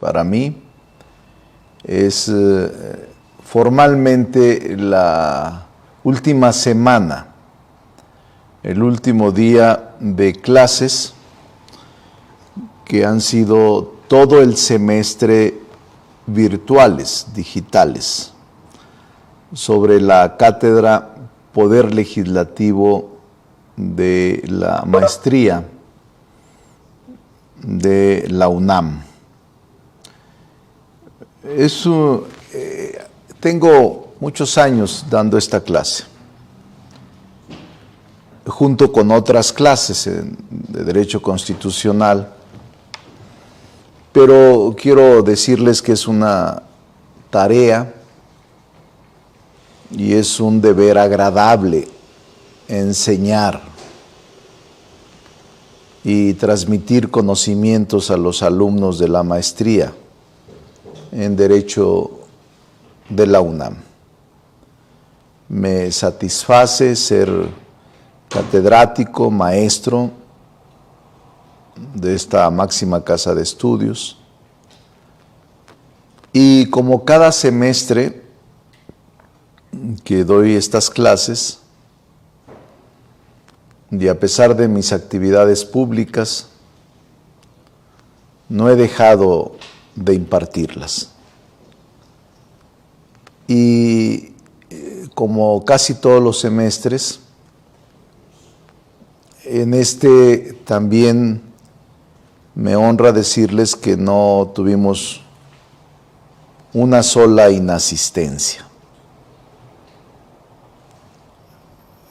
para mí. Es formalmente la última semana, el último día de clases que han sido todo el semestre virtuales, digitales, sobre la cátedra Poder Legislativo de la maestría de la UNAM. Tengo muchos años dando esta clase, junto con otras clases de Derecho Constitucional, pero quiero decirles que es una tarea y es un deber agradable enseñar y transmitir conocimientos a los alumnos de la maestría en Derecho de la UNAM. Me satisface ser catedrático, maestro de esta máxima casa de estudios, y como cada semestre que doy estas clases, y a pesar de mis actividades públicas, no he dejado de impartirlas. Y como casi todos los semestres, en este también me honra decirles que no tuvimos una sola inasistencia.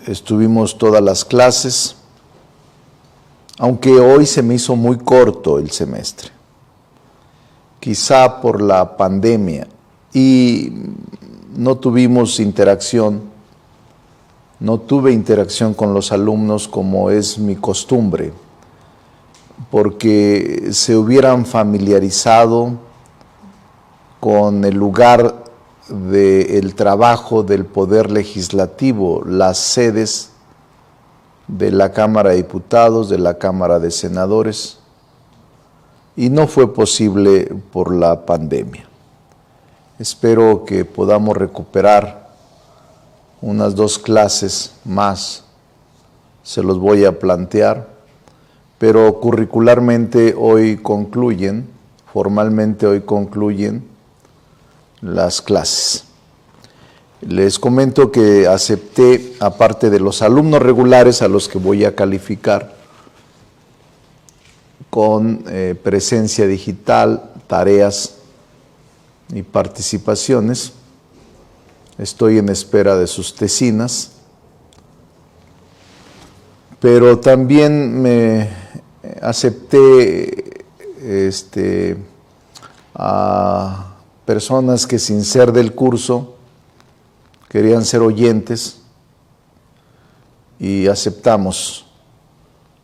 Estuvimos todas las clases, aunque hoy se me hizo muy corto el semestre, quizá por la pandemia, y no tuvimos interacción, no tuve interacción con los alumnos como es mi costumbre, porque se hubieran familiarizado con el lugar del trabajo del Poder Legislativo, las sedes de la Cámara de Diputados, de la Cámara de Senadores, y no fue posible por la pandemia. Espero que podamos recuperar unas 2 clases más, se los voy a plantear, pero curricularmente hoy concluyen, formalmente hoy concluyen las clases. Les comento que acepté, aparte de los alumnos regulares a los que voy a calificar con presencia digital, tareas y participaciones, estoy en espera de sus tesinas, pero también me acepté a personas que sin ser del curso querían ser oyentes, y aceptamos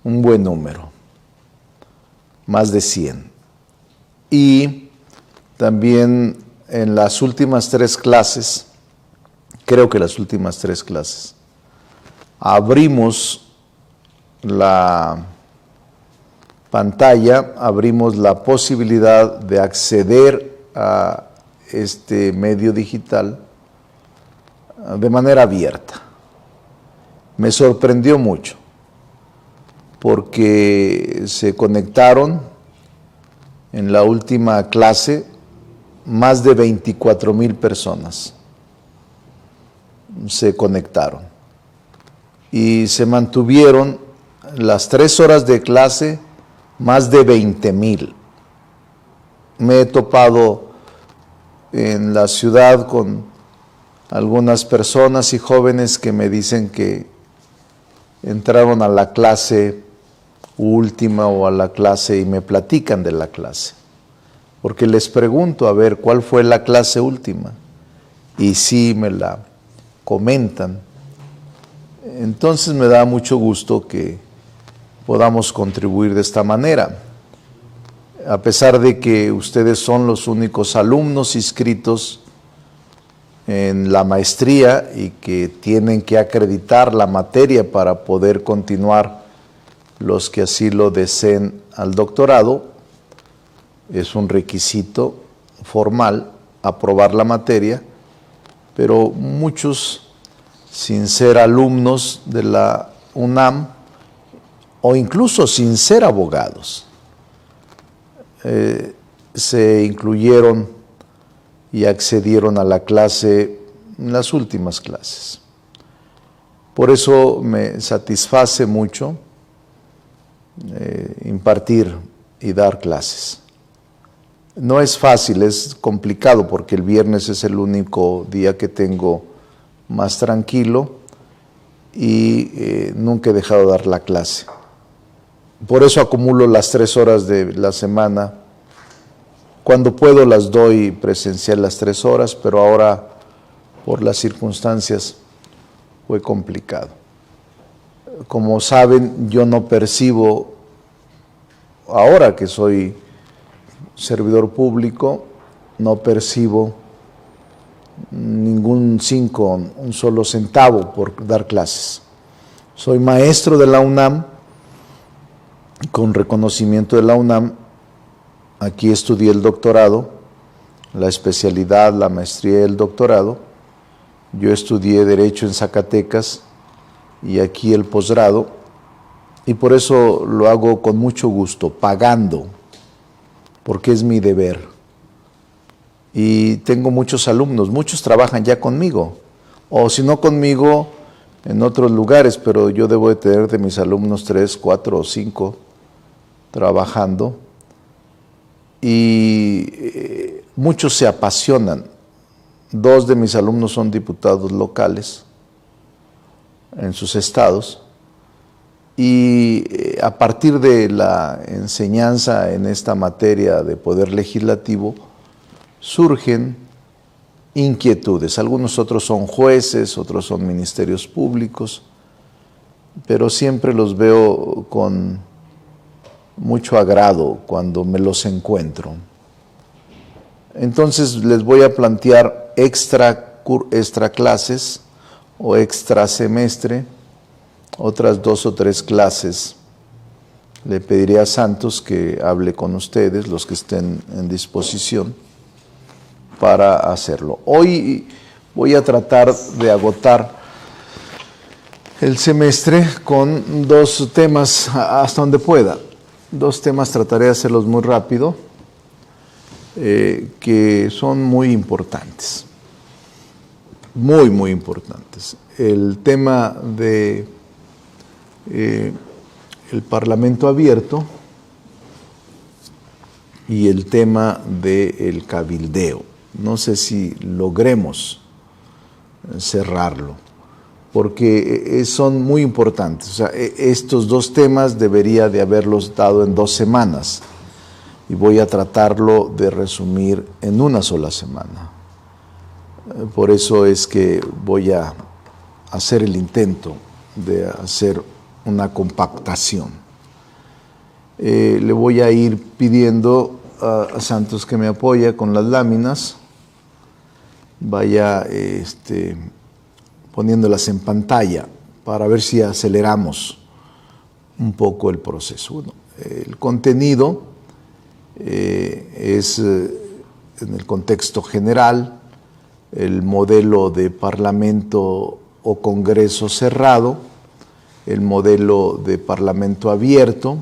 un buen número, más de 100. Y también en las últimas 3 clases, creo que las últimas 3 clases, abrimos la pantalla, abrimos la posibilidad de acceder a este medio digital de manera abierta. Me sorprendió mucho porque se conectaron en la última clase más de 24,000 personas. Se conectaron y se mantuvieron las 3 horas de clase más de 20,000. Me he topado en la ciudad con algunas personas y jóvenes que me dicen que entraron a la clase última o a la clase y me platican de la clase, porque les pregunto a ver cuál fue la clase última y sí me la comentan. Entonces me da mucho gusto que podamos contribuir de esta manera. A pesar de que ustedes son los únicos alumnos inscritos en la maestría y que tienen que acreditar la materia para poder continuar los que así lo deseen al doctorado, es un requisito formal aprobar la materia, pero muchos, sin ser alumnos de la UNAM o incluso sin ser abogados, se incluyeron y accedieron a la clase en las últimas clases. Por eso me satisface mucho impartir y dar clases. No es fácil, es complicado porque el viernes es el único día que tengo más tranquilo y nunca he dejado de dar la clase. Por eso acumulo las 3 horas de la semana. Cuando puedo las doy presencial las 3 horas, pero ahora por las circunstancias fue complicado. Como saben, yo no percibo, ahora que soy servidor público, no percibo ningún un solo centavo por dar clases. Soy maestro de la UNAM, con reconocimiento de la UNAM. Aquí estudié el doctorado, la especialidad, la maestría y el doctorado. Yo estudié Derecho en Zacatecas y aquí el posgrado, y por eso lo hago con mucho gusto, pagando, porque es mi deber. Y tengo muchos alumnos, muchos trabajan ya conmigo, o si no conmigo, en otros lugares, pero yo debo de tener de mis alumnos 3, 4 o 5 trabajando, y muchos se apasionan. 2 de mis alumnos son diputados locales en sus estados, y a partir de la enseñanza en esta materia de poder legislativo surgen inquietudes. Algunos otros son jueces, otros son ministerios públicos, pero siempre los veo con mucho agrado cuando me los encuentro. Entonces les voy a plantear extra clases o extra semestre, otras 2 o 3 clases. Le pediré a Santos que hable con ustedes, los que estén en disposición, para hacerlo. Hoy voy a tratar de agotar el semestre con 2 temas hasta donde pueda. 2 temas, trataré de hacerlos muy rápido, que son muy importantes. Muy, muy importantes. El tema de el Parlamento abierto y el tema del cabildeo. No sé si logremos cerrarlo, porque son muy importantes. O sea, estos 2 temas debería de haberlos dado en 2 semanas y voy a tratarlo de resumir en una sola semana. Por eso es que voy a hacer el intento de hacer una compactación. Le voy a ir pidiendo a Santos que me apoye con las láminas. Vaya poniéndolas en pantalla para ver si aceleramos un poco el proceso. Bueno, el contenido es, en el contexto general, el modelo de parlamento o congreso cerrado, el modelo de parlamento abierto,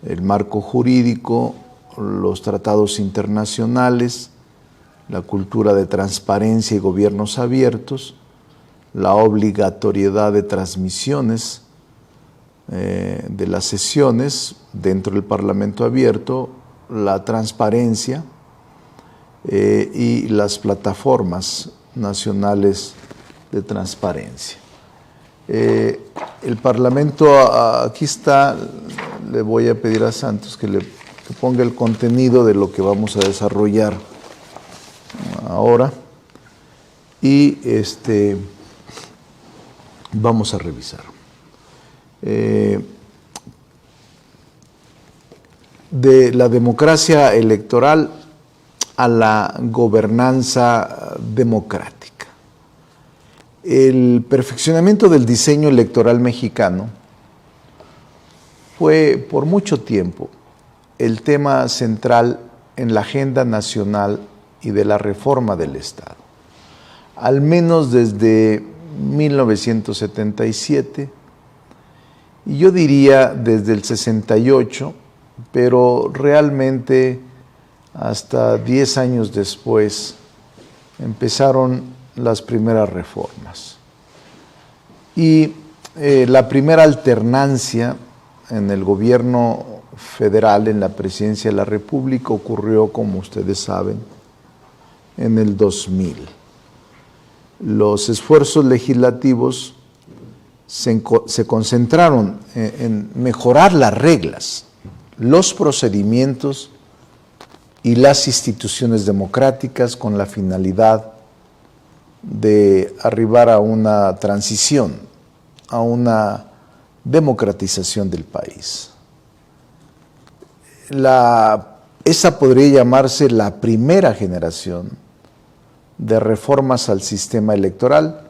el marco jurídico, los tratados internacionales, la cultura de transparencia y gobiernos abiertos, la obligatoriedad de transmisiones de las sesiones dentro del Parlamento abierto, la transparencia y las plataformas nacionales de transparencia. El Parlamento, aquí está, le voy a pedir a Santos que ponga el contenido de lo que vamos a desarrollar ahora y vamos a revisar. De la democracia electoral a la gobernanza democrática. El perfeccionamiento del diseño electoral mexicano fue por mucho tiempo el tema central en la agenda nacional y de la reforma del Estado. Al menos desde 1977, y yo diría desde el 68, pero realmente hasta 10 años después empezaron las primeras reformas. Y la primera alternancia en el gobierno federal, en la presidencia de la República, ocurrió, como ustedes saben, en el 2000. Los esfuerzos legislativos se concentraron en mejorar las reglas, los procedimientos y las instituciones democráticas con la finalidad de arribar a una transición, a una democratización del país. Esa podría llamarse la primera generación de reformas al sistema electoral,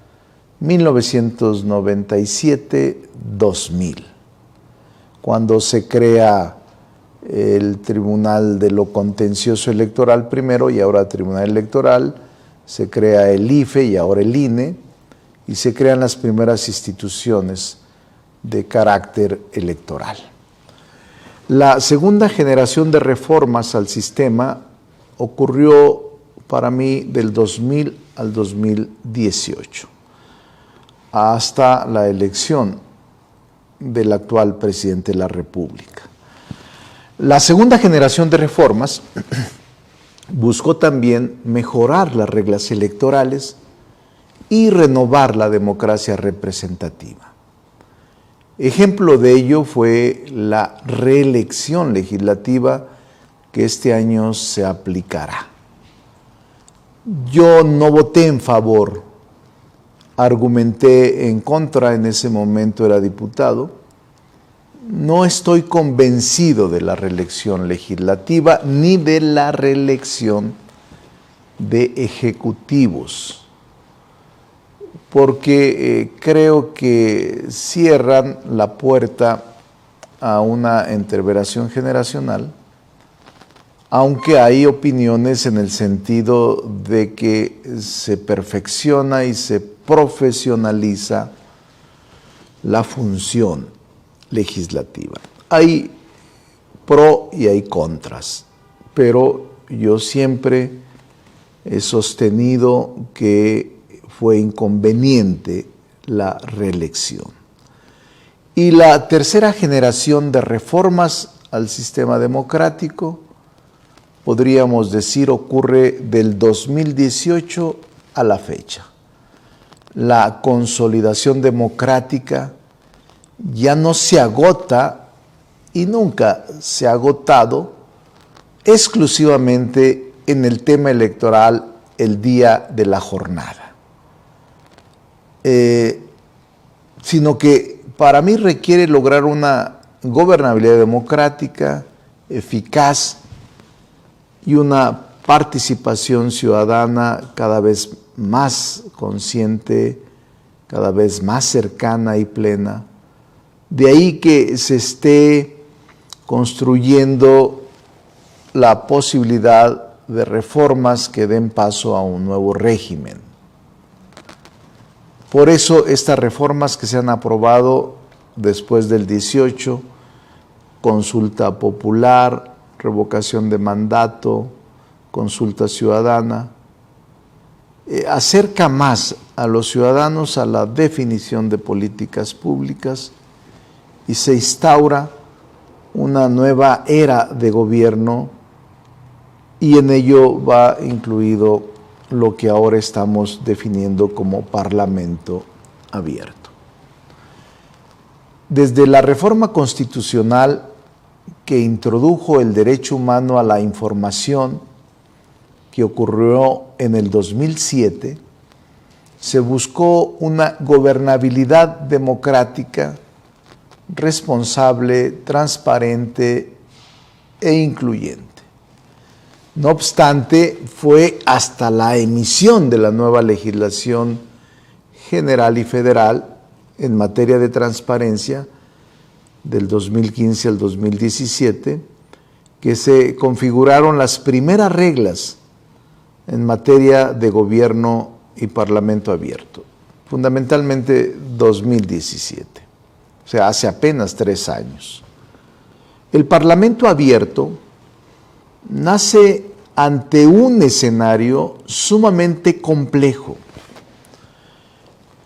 1997-2000, cuando se crea el Tribunal de lo Contencioso Electoral primero y ahora Tribunal Electoral, se crea el IFE y ahora el INE, y se crean las primeras instituciones de carácter electoral. La segunda generación de reformas al sistema ocurrió para mí del 2000 al 2018, hasta la elección del actual presidente de la República. La segunda generación de reformas buscó también mejorar las reglas electorales y renovar la democracia representativa. Ejemplo de ello fue la reelección legislativa que este año se aplicará. Yo no voté en favor, argumenté en contra, en ese momento era diputado. No estoy convencido de la reelección legislativa ni de la reelección de ejecutivos, porque creo que cierran la puerta a una entreveración generacional, aunque hay opiniones en el sentido de que se perfecciona y se profesionaliza la función legislativa. Hay pro y hay contras, pero yo siempre he sostenido que fue inconveniente la reelección. Y la tercera generación de reformas al sistema democrático, podríamos decir, ocurre del 2018 a la fecha. La consolidación democrática ya no se agota y nunca se ha agotado exclusivamente en el tema electoral el día de la jornada, sino que para mí requiere lograr una gobernabilidad democrática eficaz y una participación ciudadana cada vez más consciente, cada vez más cercana y plena. De ahí que se esté construyendo la posibilidad de reformas que den paso a un nuevo régimen. Por eso estas reformas que se han aprobado después del 18, consulta popular, revocación de mandato, consulta ciudadana, acerca más a los ciudadanos a la definición de políticas públicas y se instaura una nueva era de gobierno y en ello va incluido lo que ahora estamos definiendo como Parlamento abierto. Desde la reforma constitucional que introdujo el derecho humano a la información, que ocurrió en el 2007, se buscó una gobernabilidad democrática responsable, transparente e incluyente. No obstante, fue hasta la emisión de la nueva legislación general y federal en materia de transparencia del 2015 al 2017 que se configuraron las primeras reglas en materia de gobierno y parlamento abierto, fundamentalmente 2017, o sea, hace apenas 3 años. El parlamento abierto nace ante un escenario sumamente complejo.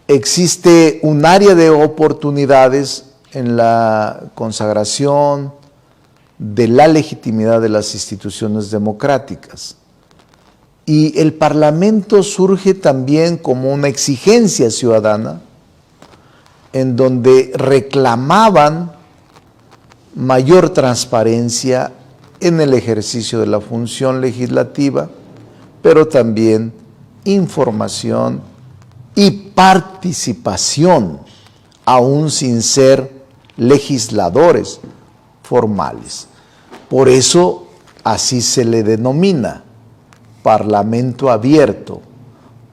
Existe un área de oportunidades en la consagración de la legitimidad de las instituciones democráticas. Y el Parlamento surge también como una exigencia ciudadana en donde reclamaban mayor transparencia en el ejercicio de la función legislativa, pero también información y participación, aún sin ser legisladores formales. Por eso así se le denomina Parlamento abierto,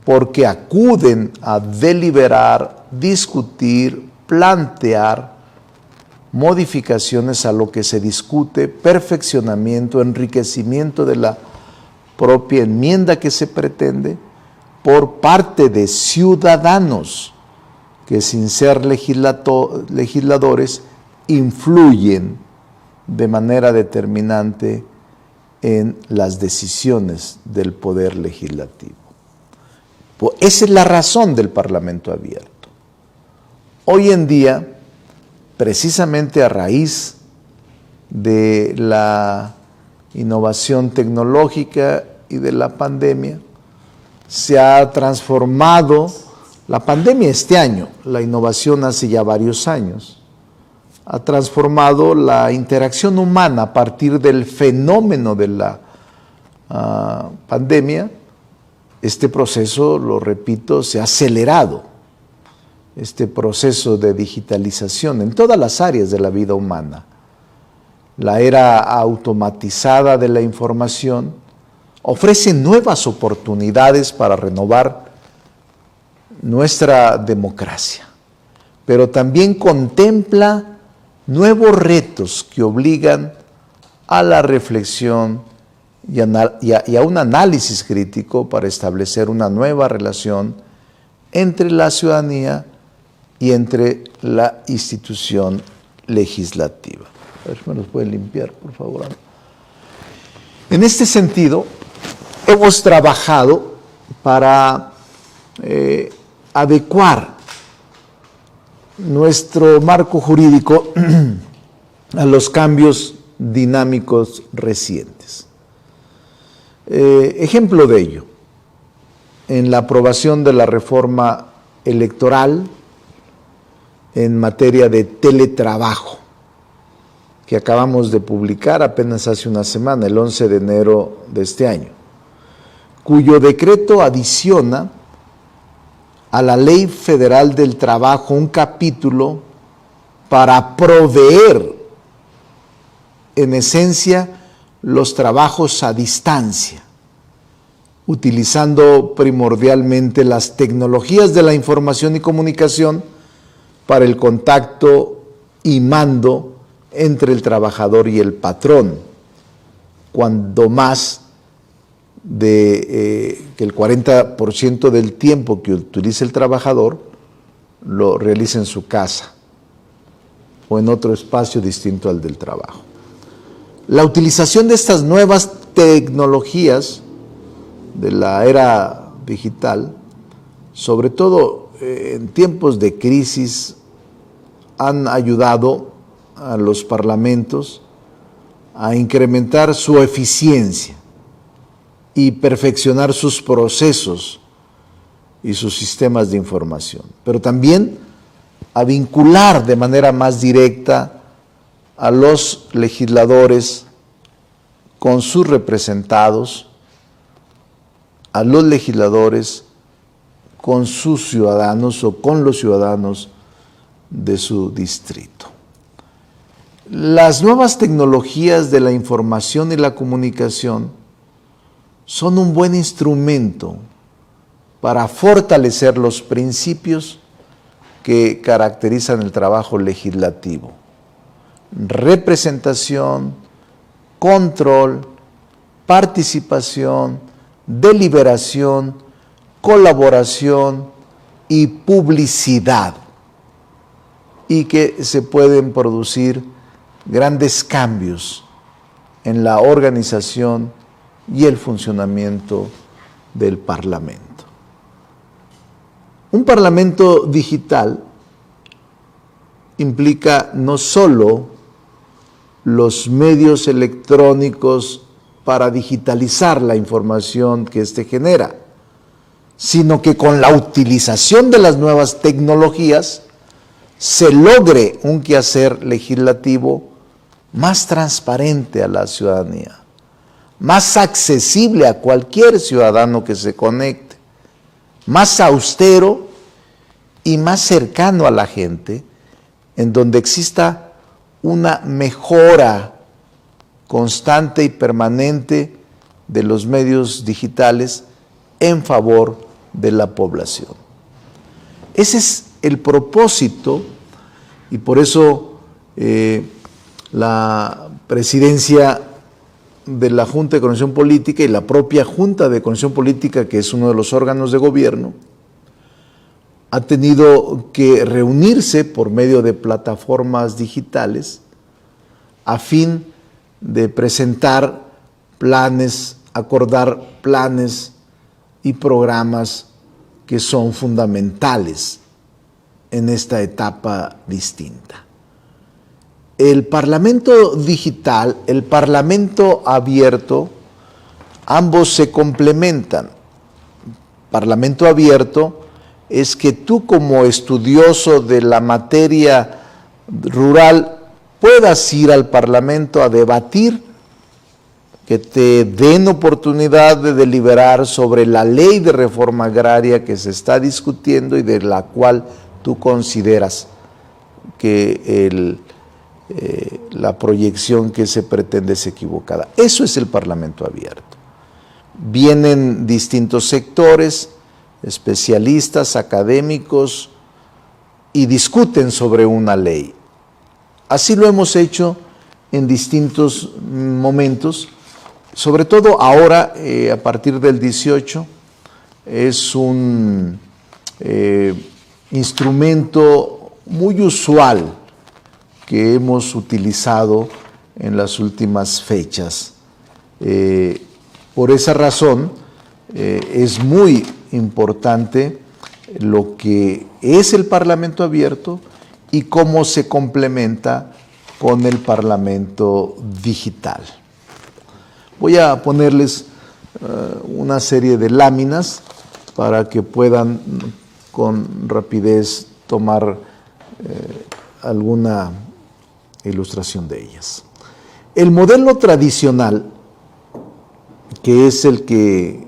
porque acuden a deliberar, discutir, plantear modificaciones a lo que se discute, perfeccionamiento, enriquecimiento de la propia enmienda que se pretende por parte de ciudadanos que sin ser legisladores influyen de manera determinante en las decisiones del poder legislativo. Pues esa es la razón del Parlamento abierto. Hoy en día, precisamente a raíz de la innovación tecnológica y de la pandemia, se ha transformado, la pandemia este año, la innovación hace ya varios años, ha transformado la interacción humana a partir del fenómeno de la pandemia. Este proceso, lo repito, se ha acelerado, este proceso de digitalización en todas las áreas de la vida humana. La era automatizada de la información ofrece nuevas oportunidades para renovar nuestra democracia, pero también contempla nuevos retos que obligan a la reflexión y a un análisis crítico para establecer una nueva relación entre la ciudadanía y entre la institución legislativa. A ver si me los pueden limpiar, por favor. En este sentido, hemos trabajado para adecuar nuestro marco jurídico a los cambios dinámicos recientes. Ejemplo de ello, en la aprobación de la reforma electoral en materia de teletrabajo, que acabamos de publicar apenas hace una semana, el 11 de enero de este año, cuyo decreto adiciona a la Ley Federal del Trabajo un capítulo para proveer, en esencia, los trabajos a distancia, utilizando primordialmente las tecnologías de la información y comunicación para el contacto y mando entre el trabajador y el patrón, cuando más de que el 40% del tiempo que utilice el trabajador lo realiza en su casa o en otro espacio distinto al del trabajo. La utilización de estas nuevas tecnologías de la era digital, sobre todo en tiempos de crisis, han ayudado a los parlamentos a incrementar su eficiencia y perfeccionar sus procesos y sus sistemas de información, pero también a vincular de manera más directa a los legisladores con sus representados, a los legisladores con sus ciudadanos o con los ciudadanos de su distrito. Las nuevas tecnologías de la información y la comunicación son un buen instrumento para fortalecer los principios que caracterizan el trabajo legislativo: representación, control, participación, deliberación, colaboración y publicidad, y que se pueden producir grandes cambios en la organización y el funcionamiento del Parlamento. Un Parlamento digital implica no solo los medios electrónicos para digitalizar la información que éste genera, sino que con la utilización de las nuevas tecnologías se logre un quehacer legislativo más transparente a la ciudadanía, más accesible a cualquier ciudadano que se conecte, más austero y más cercano a la gente, en donde exista una mejora constante y permanente de los medios digitales en favor de la población. Ese es el propósito, y por eso la presidencia de la Junta de Coordinación Política y la propia Junta de Coordinación Política, que es uno de los órganos de gobierno, ha tenido que reunirse por medio de plataformas digitales a fin de presentar planes, acordar planes y programas que son fundamentales en esta etapa distinta. El Parlamento digital, el Parlamento abierto, ambos se complementan. Parlamento abierto es que tú, como estudioso de la materia rural, puedas ir al Parlamento a debatir, que te den oportunidad de deliberar sobre la ley de reforma agraria que se está discutiendo y de la cual tú consideras que la proyección que se pretende es equivocada. Eso es el Parlamento abierto. Vienen distintos sectores, especialistas, académicos, y discuten sobre una ley. Así lo hemos hecho en distintos momentos, sobre todo ahora, a partir del 18, es un instrumento muy usual que hemos utilizado en las últimas fechas. Por esa razón, es muy importante lo que es el Parlamento abierto y cómo se complementa con el Parlamento digital. Voy a ponerles una serie de láminas para que puedan con rapidez tomar alguna ilustración de ellas. El modelo tradicional, que es el que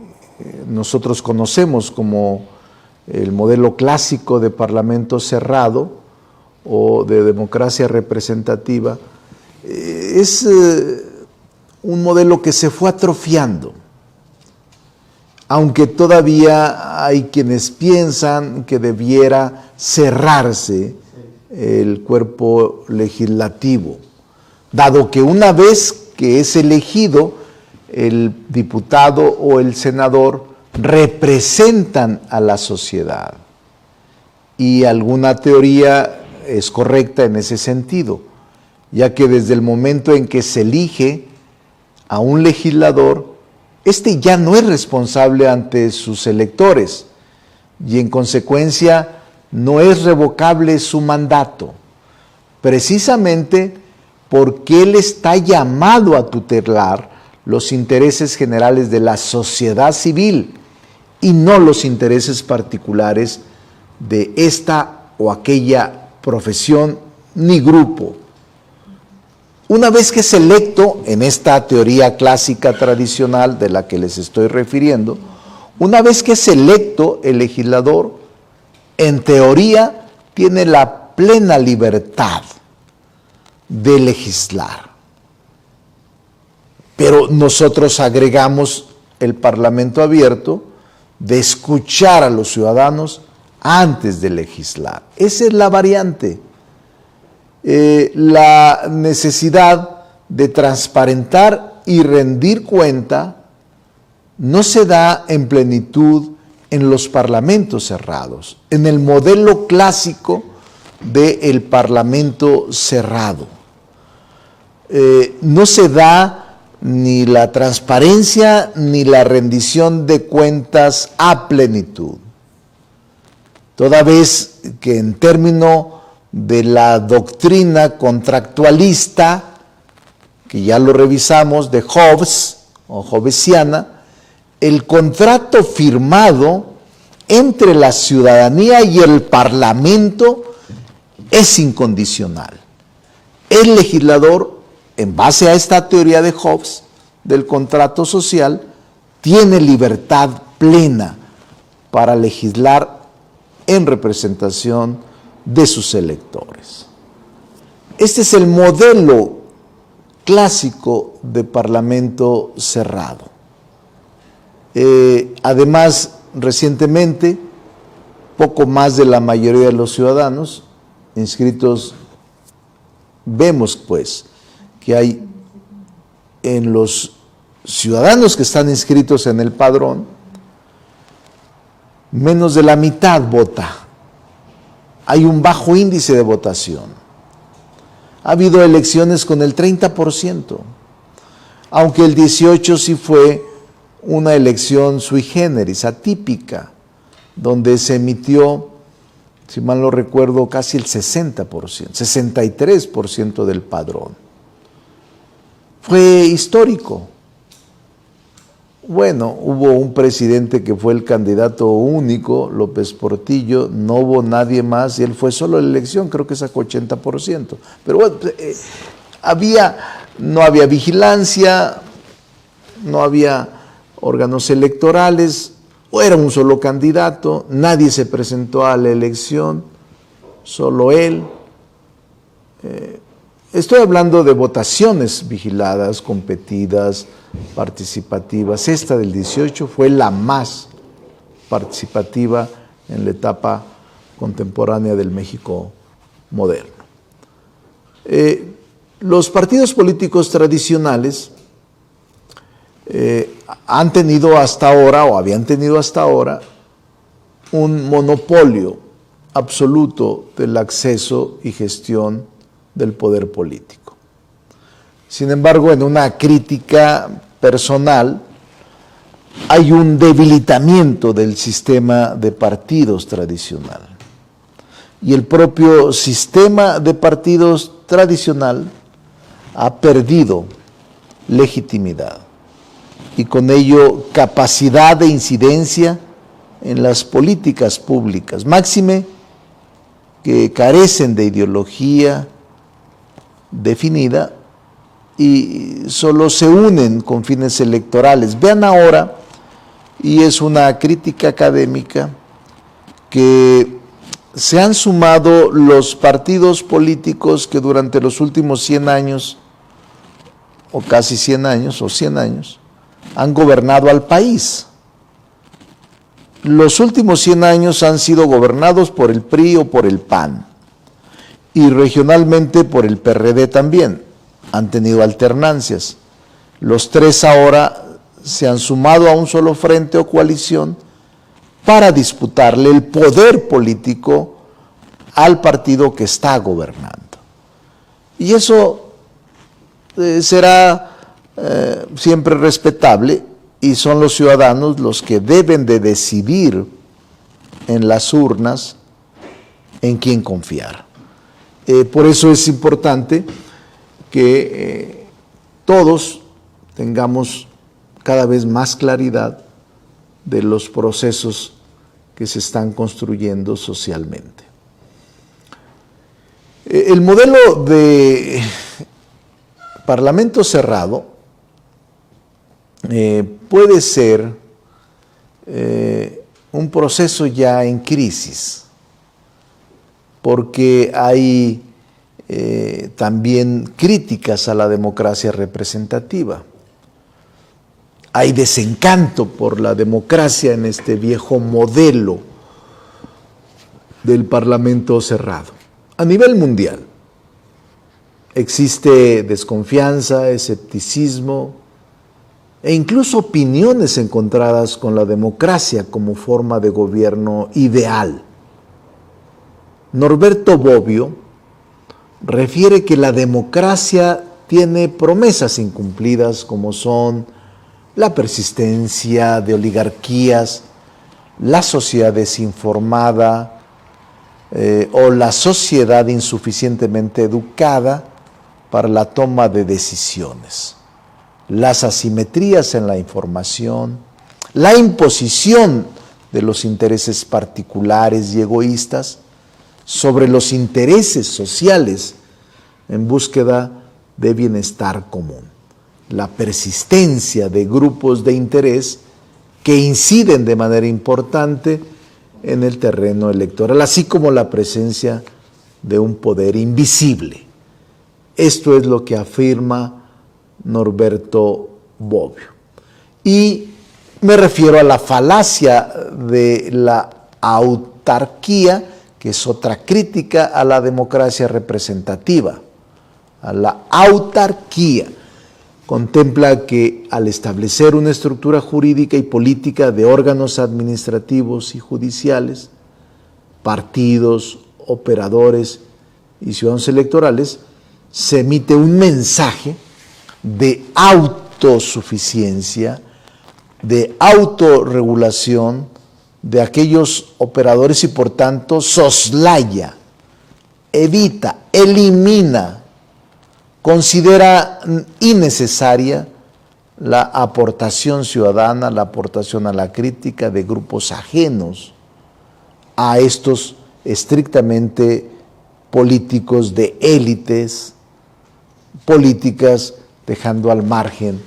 nosotros conocemos como el modelo clásico de parlamento cerrado o de democracia representativa, es un modelo que se fue atrofiando, aunque todavía hay quienes piensan que debiera cerrarse el cuerpo legislativo, dado que una vez que es elegido, el diputado o el senador representan a la sociedad. Y alguna teoría es correcta en ese sentido, ya que desde el momento en que se elige a un legislador, este ya no es responsable ante sus electores y en consecuencia no es revocable su mandato, precisamente porque él está llamado a tutelar los intereses generales de la sociedad civil y no los intereses particulares de esta o aquella profesión ni grupo. Una vez que es electo, en esta teoría clásica tradicional de la que les estoy refiriendo, una vez que es electo el legislador, en teoría tiene la plena libertad de legislar. Pero nosotros agregamos el Parlamento abierto de escuchar a los ciudadanos antes de legislar. Esa es la variante. La necesidad de transparentar y rendir cuenta no se da en plenitud en los parlamentos cerrados, en el modelo clásico del parlamento cerrado. No se da ni la transparencia ni la rendición de cuentas a plenitud. Toda vez que en términos de la doctrina contractualista, que ya lo revisamos, de Hobbes o hobbesiana, el contrato firmado entre la ciudadanía y el parlamento es incondicional. El legislador, en base a esta teoría de Hobbes del contrato social, tiene libertad plena para legislar en representación de sus electores. Este es el modelo clásico de parlamento cerrado. Además, recientemente, poco más de la mayoría de los ciudadanos inscritos, vemos pues que hay en los ciudadanos que están inscritos en el padrón, menos de la mitad vota. Hay un bajo índice de votación. Ha habido elecciones con el 30%, aunque el 18 sí fue una elección sui generis, atípica, donde se emitió, si mal no recuerdo, casi el 60%, 63% del padrón. Fue histórico. Bueno, hubo un presidente que fue el candidato único, López Portillo, no hubo nadie más, y él fue solo la elección, creo que sacó 80%. Pero bueno, no había vigilancia, no había órganos electorales, o era un solo candidato, nadie se presentó a la elección, solo él. Estoy hablando de votaciones vigiladas, competidas, participativas. Esta del 18 fue la más participativa en la etapa contemporánea del México moderno. Los partidos políticos tradicionales han tenido hasta ahora, o habían tenido hasta ahora, un monopolio absoluto del acceso y gestión del poder político. Sin embargo, en una crítica personal, hay un debilitamiento del sistema de partidos tradicional. Y el propio sistema de partidos tradicional ha perdido legitimidad y con ello capacidad de incidencia en las políticas públicas, máxime que carecen de ideología definida y solo se unen con fines electorales. Vean ahora, y es una crítica académica, que se han sumado los partidos políticos que durante los últimos 100 años, o casi 100 años, o 100 años, han gobernado al país. Los últimos 100 años han sido gobernados por el PRI o por el PAN, y regionalmente por el PRD también. Han tenido alternancias. Los tres ahora se han sumado a un solo frente o coalición para disputarle el poder político al partido que está gobernando. Y eso será siempre respetable, y son los ciudadanos los que deben de decidir en las urnas en quién confiar. Por eso es importante que todos tengamos cada vez más claridad de los procesos que se están construyendo socialmente. El modelo de parlamento cerrado puede ser un proceso ya en crisis, porque hay también críticas a la democracia representativa. Hay desencanto por la democracia en este viejo modelo del parlamento cerrado. A nivel mundial, Existe desconfianza, escepticismo e incluso opiniones encontradas con la democracia como forma de gobierno ideal. Norberto Bobbio refiere que la democracia tiene promesas incumplidas como son la persistencia de oligarquías, la sociedad desinformada o la sociedad insuficientemente educada para la toma de decisiones, las asimetrías en la información, la imposición de los intereses particulares y egoístas sobre los intereses sociales en búsqueda de bienestar común, la persistencia de grupos de interés que inciden de manera importante en el terreno electoral, así como la presencia de un poder invisible. Esto es lo que afirma Norberto Bobbio. Y me refiero a la falacia de la autarquía, que es otra crítica a la democracia representativa. A la autarquía contempla que al establecer una estructura jurídica y política de órganos administrativos y judiciales, partidos, operadores y ciudadanos electorales, se emite un mensaje de autosuficiencia, de autorregulación de aquellos operadores y por tanto soslaya, evita, elimina, considera innecesaria la aportación ciudadana, la aportación a la crítica de grupos ajenos a estos estrictamente políticos de élites políticas, dejando al margen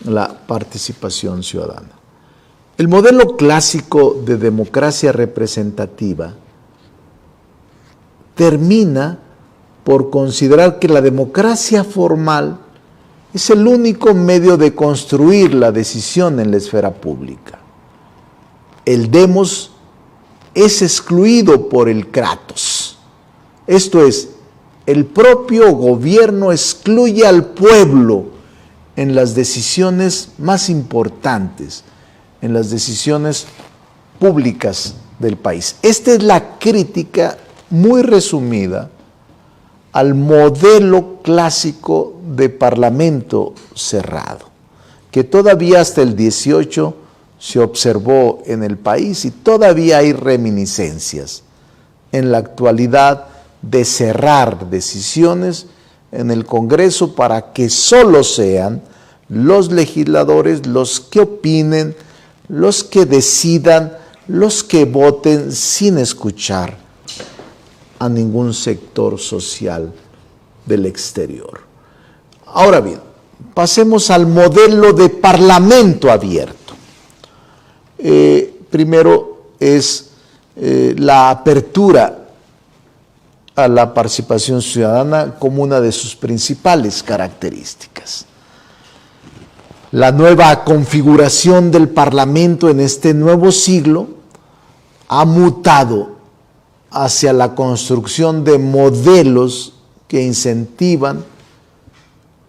la participación ciudadana. El modelo clásico de democracia representativa termina por considerar que la democracia formal es el único medio de construir la decisión en la esfera pública. El demos es excluido por el kratos. Esto es, el propio gobierno excluye al pueblo en las decisiones más importantes, en las decisiones públicas del país. Esta es la crítica muy resumida al modelo clásico de parlamento cerrado, que todavía hasta el 18 se observó en el país y todavía hay reminiscencias en la actualidad de cerrar decisiones en el Congreso para que solo sean los legisladores los que opinen, los que decidan, los que voten sin escuchar a ningún sector social del exterior. Ahora bien, pasemos al modelo de parlamento abierto. Primero es la apertura a la participación ciudadana como una de sus principales características. La nueva configuración del Parlamento en este nuevo siglo ha mutado hacia la construcción de modelos que incentivan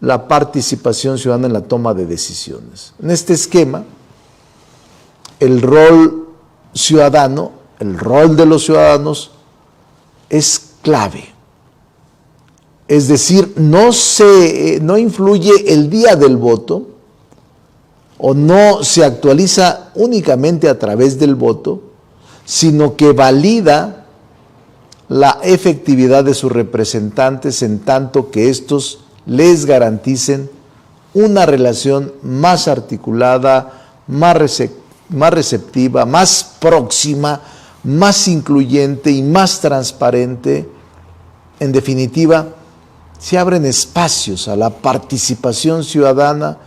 la participación ciudadana en la toma de decisiones. En este esquema, el rol ciudadano, el rol de los ciudadanos es clave. Es decir, no influye el día del voto o no se actualiza únicamente a través del voto, sino que valida la efectividad de sus representantes en tanto que estos les garanticen una relación más articulada, más receptiva, más próxima, más incluyente y más transparente. En definitiva, se abren espacios a la participación ciudadana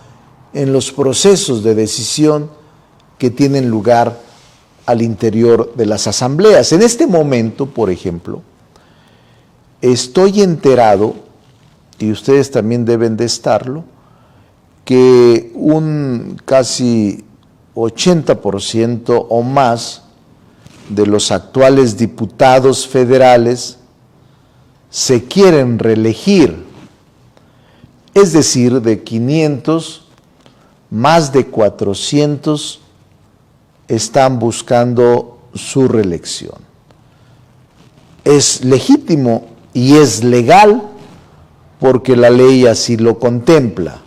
en los procesos de decisión que tienen lugar al interior de las asambleas. En este momento, por ejemplo, estoy enterado, y ustedes también deben de estarlo, que un casi 80% o más de los actuales diputados federales se quieren reelegir Es decir, de 500, más de 400 están buscando su reelección. Es legítimo y es legal porque la ley así lo contempla,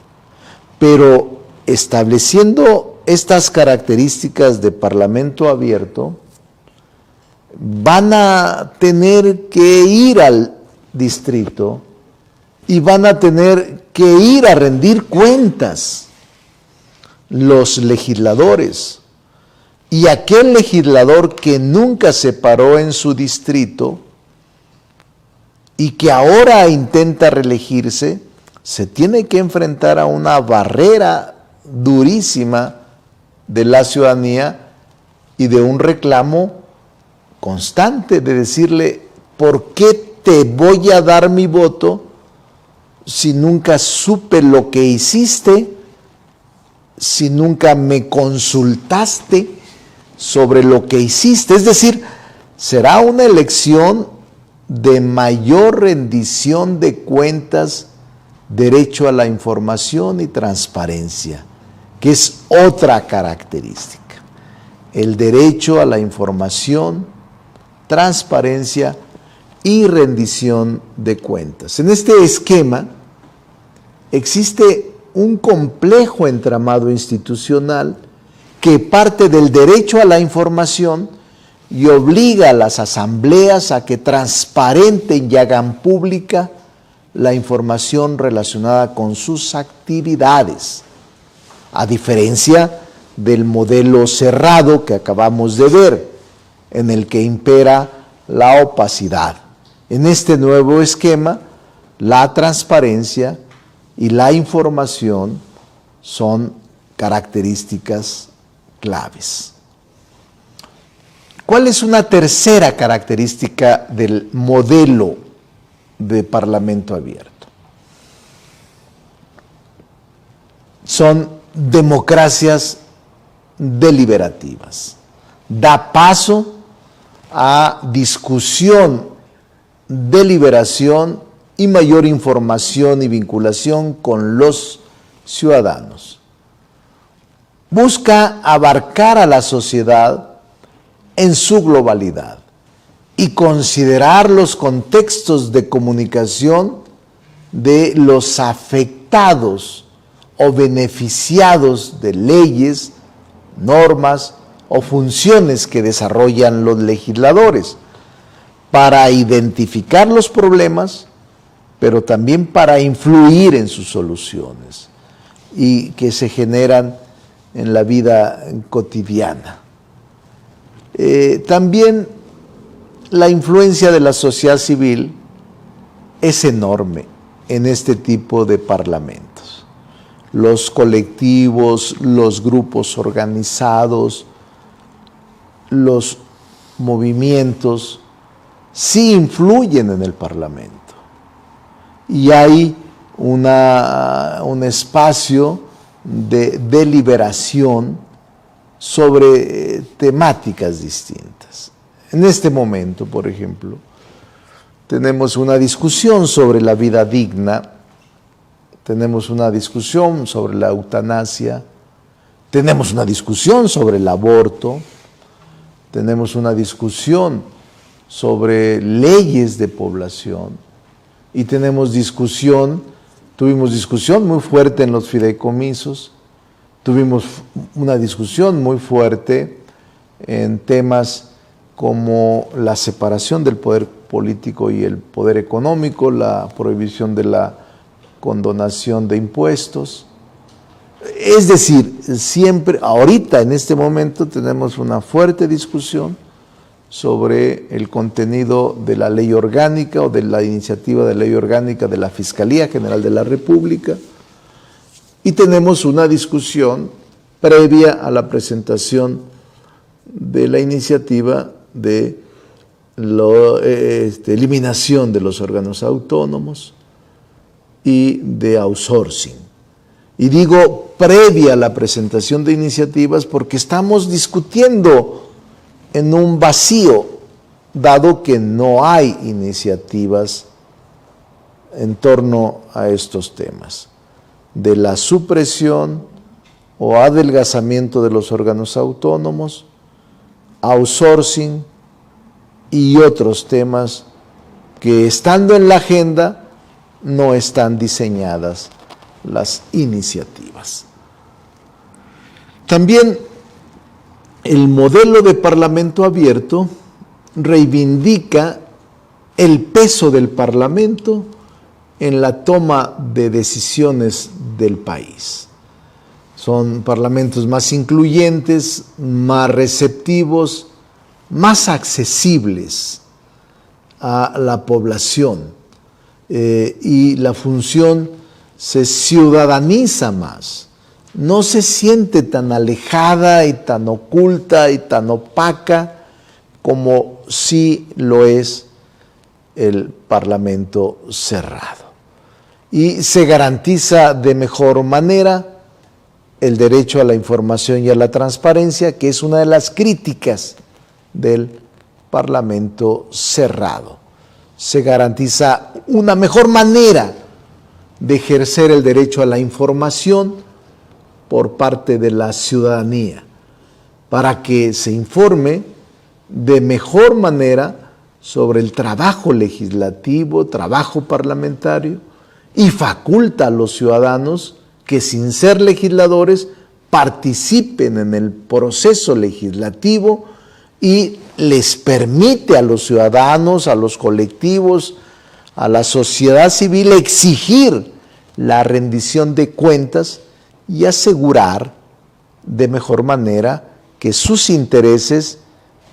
pero estableciendo estas características de parlamento abierto, van a tener que ir al distrito y van a tener que ir a rendir cuentas los legisladores. Y aquel legislador que nunca se paró en su distrito y que ahora intenta reelegirse, se tiene que enfrentar a una barrera durísima de la ciudadanía y de un reclamo constante de decirle, ¿por qué te voy a dar mi voto si nunca supe lo que hiciste, si nunca me consultaste sobre lo que hiciste? Es decir, será una elección de mayor rendición de cuentas, derecho a la información y transparencia, que es otra característica. El derecho a la información, transparencia y rendición de cuentas. En este esquema existe un complejo entramado institucional que parte del derecho a la información y obliga a las asambleas a que transparenten y hagan pública la información relacionada con sus actividades, a diferencia del modelo cerrado que acabamos de ver, en el que impera la opacidad. En este nuevo esquema, la transparencia y la información son características claves. ¿Cuál es una tercera característica del modelo de parlamento abierto? Son democracias deliberativas. Da paso a discusión, deliberación y mayor información y vinculación con los ciudadanos. Busca abarcar a la sociedad en su globalidad y considerar los contextos de comunicación de los afectados o beneficiados de leyes, normas o funciones que desarrollan los legisladores, para identificar los problemas, pero también para influir en sus soluciones y que se generan en la vida cotidiana. También la influencia de la sociedad civil es enorme en este tipo de parlamentos. Los colectivos, los grupos organizados, los movimientos sí influyen en el parlamento. Y hay un espacio de deliberación sobre temáticas distintas. En este momento, por ejemplo, tenemos una discusión sobre la vida digna, tenemos una discusión sobre la eutanasia, tenemos una discusión sobre el aborto, tenemos una discusión sobre leyes de población y tuvimos discusión muy fuerte en los fideicomisos, tuvimos una discusión muy fuerte en temas como la separación del poder político y el poder económico, la prohibición de la condonación de impuestos. Es decir, siempre, ahorita en este momento tenemos una fuerte discusión sobre el contenido de la ley orgánica o de la iniciativa de ley orgánica de la Fiscalía General de la República, y tenemos una discusión previa a la presentación de la iniciativa de eliminación de los órganos autónomos y de outsourcing. Y digo previa a la presentación de iniciativas porque estamos discutiendo en un vacío, dado que no hay iniciativas en torno a estos temas. de la supresión o adelgazamiento de los órganos autónomos, outsourcing y otros temas que, estando en la agenda, no están diseñadas las iniciativas. También el modelo de parlamento abierto reivindica el peso del parlamento en la toma de decisiones del país. Son parlamentos más incluyentes, más receptivos, más accesibles a la población, y la función se ciudadaniza más. No se siente tan alejada y tan oculta y tan opaca como sí lo es el parlamento cerrado. Y se garantiza de mejor manera el derecho a la información y a la transparencia, que es una de las críticas del parlamento cerrado. Se garantiza una mejor manera de ejercer el derecho a la información por parte de la ciudadanía, para que se informe de mejor manera sobre el trabajo legislativo, trabajo parlamentario, y faculta a los ciudadanos que, sin ser legisladores, participen en el proceso legislativo y les permite a los ciudadanos, a los colectivos, a la sociedad civil exigir la rendición de cuentas y asegurar de mejor manera que sus intereses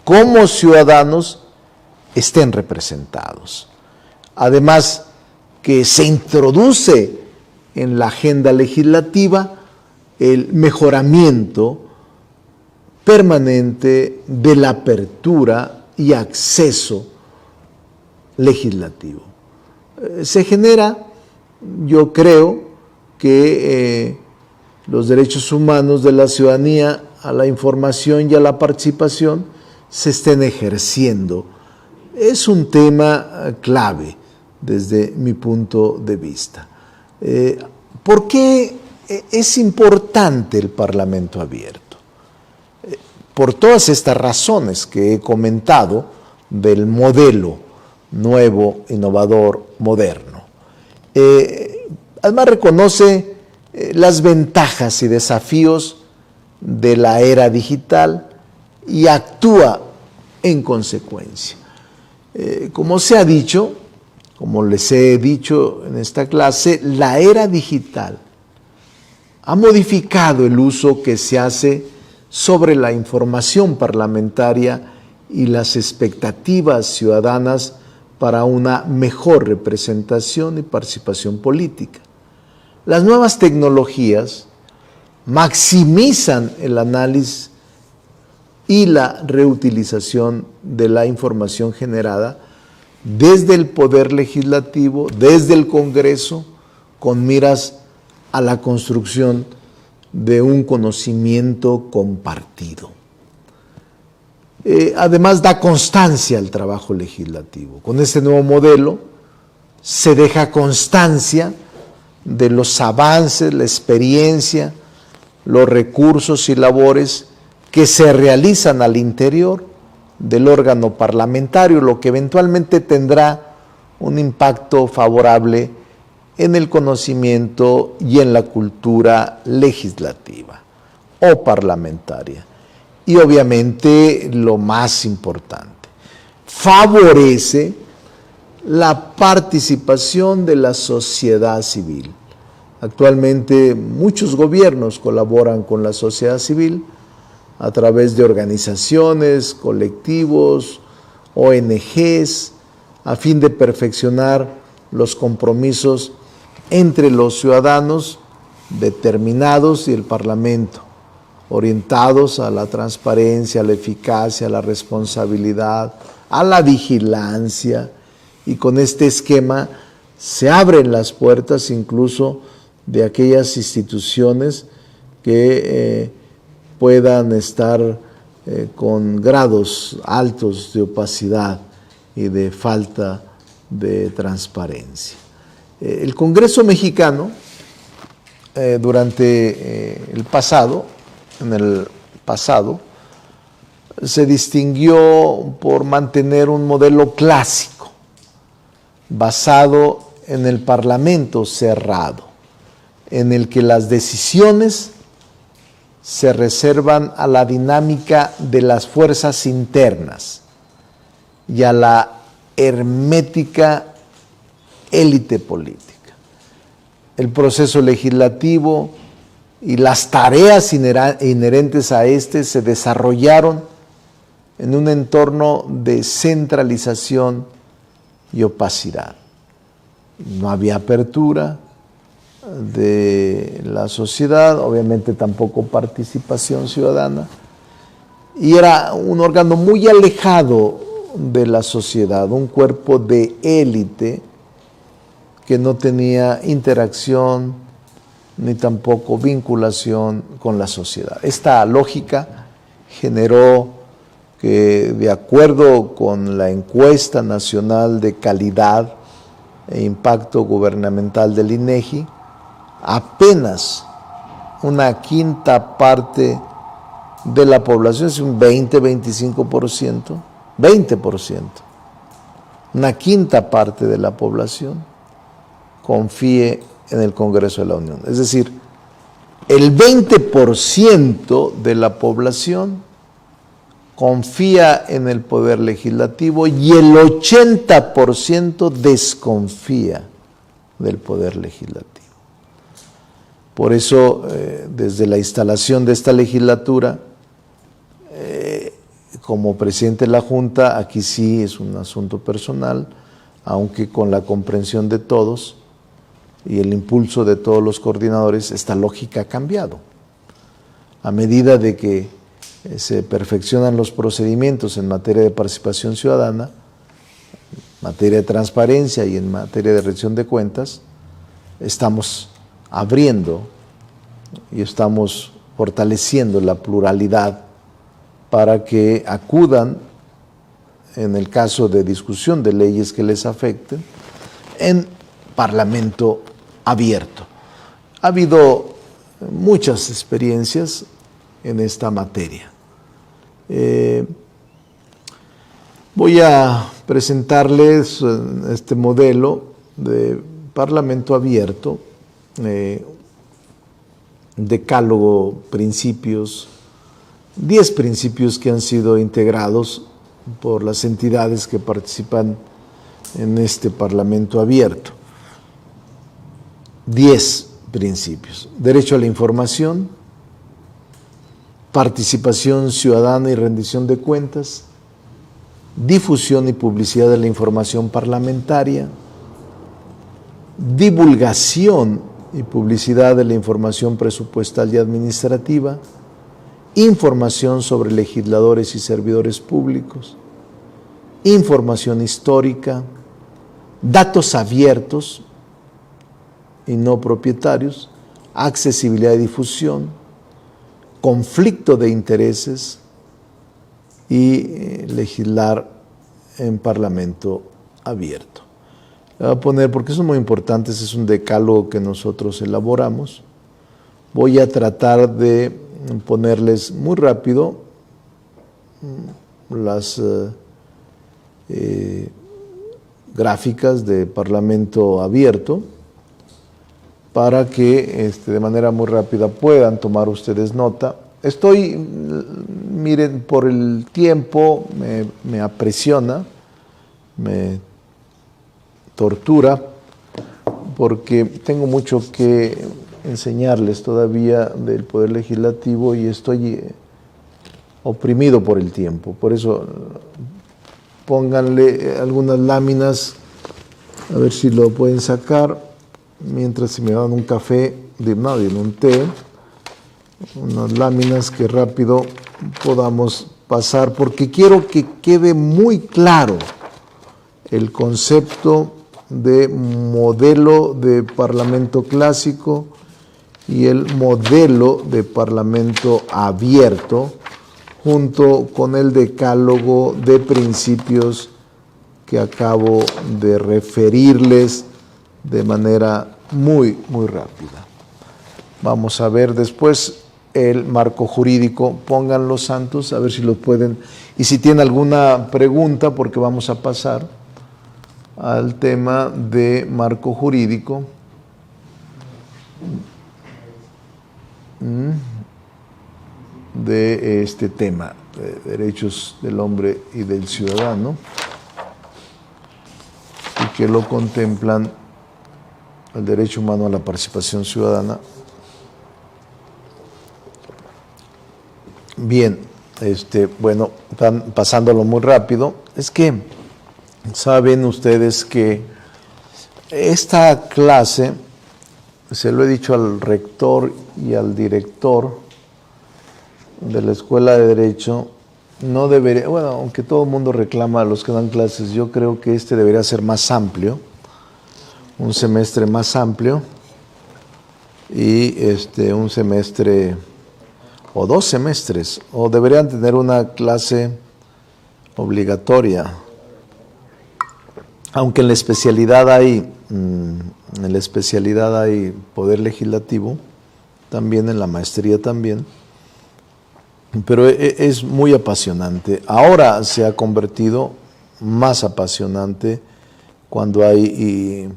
como ciudadanos estén representados. Además, que se introduce en la agenda legislativa el mejoramiento permanente de la apertura y acceso legislativo. Se genera, yo creo, que los derechos humanos de la ciudadanía a la información y a la participación se estén ejerciendo. Es un tema clave desde mi punto de vista. ¿Por qué es importante el Parlamento abierto? Por todas estas razones que he comentado del modelo nuevo, innovador, moderno. Además reconoce las ventajas y desafíos de la era digital y actúa en consecuencia. Como se ha dicho, como les he dicho en esta clase, la era digital ha modificado el uso que se hace sobre la información parlamentaria y las expectativas ciudadanas para una mejor representación y participación política. Las nuevas tecnologías maximizan el análisis y la reutilización de la información generada desde el Poder Legislativo, desde el Congreso, con miras a la construcción de un conocimiento compartido. Además, da constancia al trabajo legislativo. Con este nuevo modelo se deja constancia de los avances, la experiencia, los recursos y labores que se realizan al interior del órgano parlamentario, lo que eventualmente tendrá un impacto favorable en el conocimiento y en la cultura legislativa o parlamentaria. Y obviamente lo más importante, favorece la participación de la sociedad civil. Actualmente muchos gobiernos colaboran con la sociedad civil a través de organizaciones, colectivos, ONGs, a fin de perfeccionar los compromisos entre los ciudadanos determinados y el Parlamento, orientados a la transparencia, a la eficacia, a la responsabilidad, a la vigilancia, y con este esquema se abren las puertas incluso de aquellas instituciones que puedan estar con grados altos de opacidad y de falta de transparencia. El Congreso mexicano durante en el pasado, se distinguió por mantener un modelo clásico, basado en el parlamento cerrado, en el que las decisiones se reservan a la dinámica de las fuerzas internas y a la hermética élite política. El proceso legislativo y las tareas inherentes a este se desarrollaron en un entorno de centralización y opacidad. No había apertura de la sociedad, obviamente tampoco participación ciudadana, y era un órgano muy alejado de la sociedad, un cuerpo de élite que no tenía interacción ni tampoco vinculación con la sociedad. Esta lógica generó que, de acuerdo con la encuesta nacional de calidad e impacto gubernamental del INEGI, apenas una quinta parte de la población, es un 20-25%, 20%, una quinta parte de la población confíe en el Congreso de la Unión. Es decir, el 20% de la población confía en el Poder Legislativo y el 80% desconfía del Poder Legislativo. Por eso, desde la instalación de esta legislatura, como presidente de la Junta, aquí sí es un asunto personal, aunque con la comprensión de todos y el impulso de todos los coordinadores, esta lógica ha cambiado. A medida de que se perfeccionan los procedimientos en materia de participación ciudadana, en materia de transparencia y en materia de rendición de cuentas, estamos abriendo y estamos fortaleciendo la pluralidad para que acudan, en el caso de discusión de leyes que les afecten, en Parlamento abierto. Ha habido muchas experiencias en esta materia. Voy a presentarles este modelo de Parlamento abierto, decálogo, principios, 10 principios que han sido integrados por las entidades que participan en este Parlamento abierto. 10 principios: derecho a la información, participación ciudadana y rendición de cuentas, difusión y publicidad de la información parlamentaria, divulgación y publicidad de la información presupuestal y administrativa, información sobre legisladores y servidores públicos, información histórica, datos abiertos y no propietarios, accesibilidad y difusión, conflicto de intereses y legislar en Parlamento abierto. Le voy a poner, porque son muy importantes, es un decálogo que nosotros elaboramos. Voy a tratar de ponerles muy rápido las gráficas de Parlamento abierto para que de manera muy rápida puedan tomar ustedes nota. Miren, por el tiempo me apresiona, me tortura, porque tengo mucho que enseñarles todavía del Poder Legislativo y estoy oprimido por el tiempo. Por eso pónganle algunas láminas, a ver si lo pueden sacar, mientras si me dan un café, un té, unas láminas que rápido podamos pasar, porque quiero que quede muy claro el concepto de modelo de Parlamento clásico y el modelo de Parlamento abierto, junto con el decálogo de principios que acabo de referirles de manera muy, muy rápida. Vamos a ver después el marco jurídico. Pónganlo, Santos, a ver si lo pueden. Y si tienen alguna pregunta, porque vamos a pasar al tema de marco jurídico. De este tema, de derechos del hombre y del ciudadano, y que lo contemplan el derecho humano a la participación ciudadana. Bien, bueno, están pasándolo muy rápido. Es que saben ustedes que esta clase, se lo he dicho al rector y al director de la Escuela de Derecho, no debería, bueno, aunque todo el mundo reclama a los que dan clases, yo creo que debería ser más amplio, un semestre más amplio, y un semestre o 2 semestres, o deberían tener una clase obligatoria, aunque en la especialidad hay poder legislativo, también en la maestría también, pero es muy apasionante. Ahora se ha convertido más apasionante cuando hay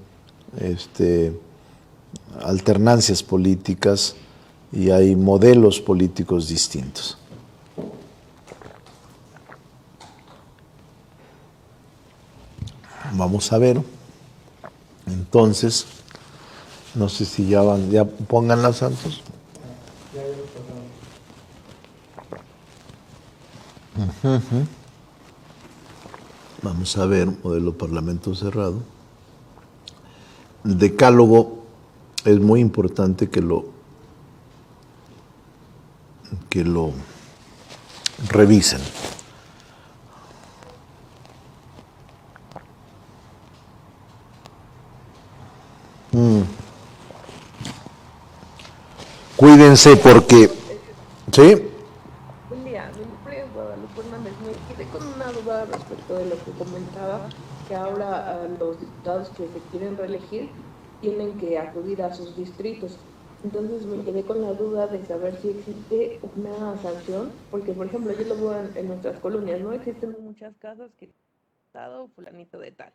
alternancias políticas y hay modelos políticos distintos. Vamos a ver. Entonces, no sé si ya pongan las Santos. Vamos a ver, modelo parlamento cerrado. El decálogo es muy importante que lo revisen. Cuídense porque, ¿sí? Buen día, mi nombre es Guadalupe Hernández. Me quedé con una duda respecto de lo que comentaba, que ahora los diputados que se quieren reelegir tienen que acudir a sus distritos. Entonces me quedé con la duda de saber si existe una sanción, porque por ejemplo yo lo veo en nuestras colonias, ¿no? Existen muchas casas que estado fulanito de tal,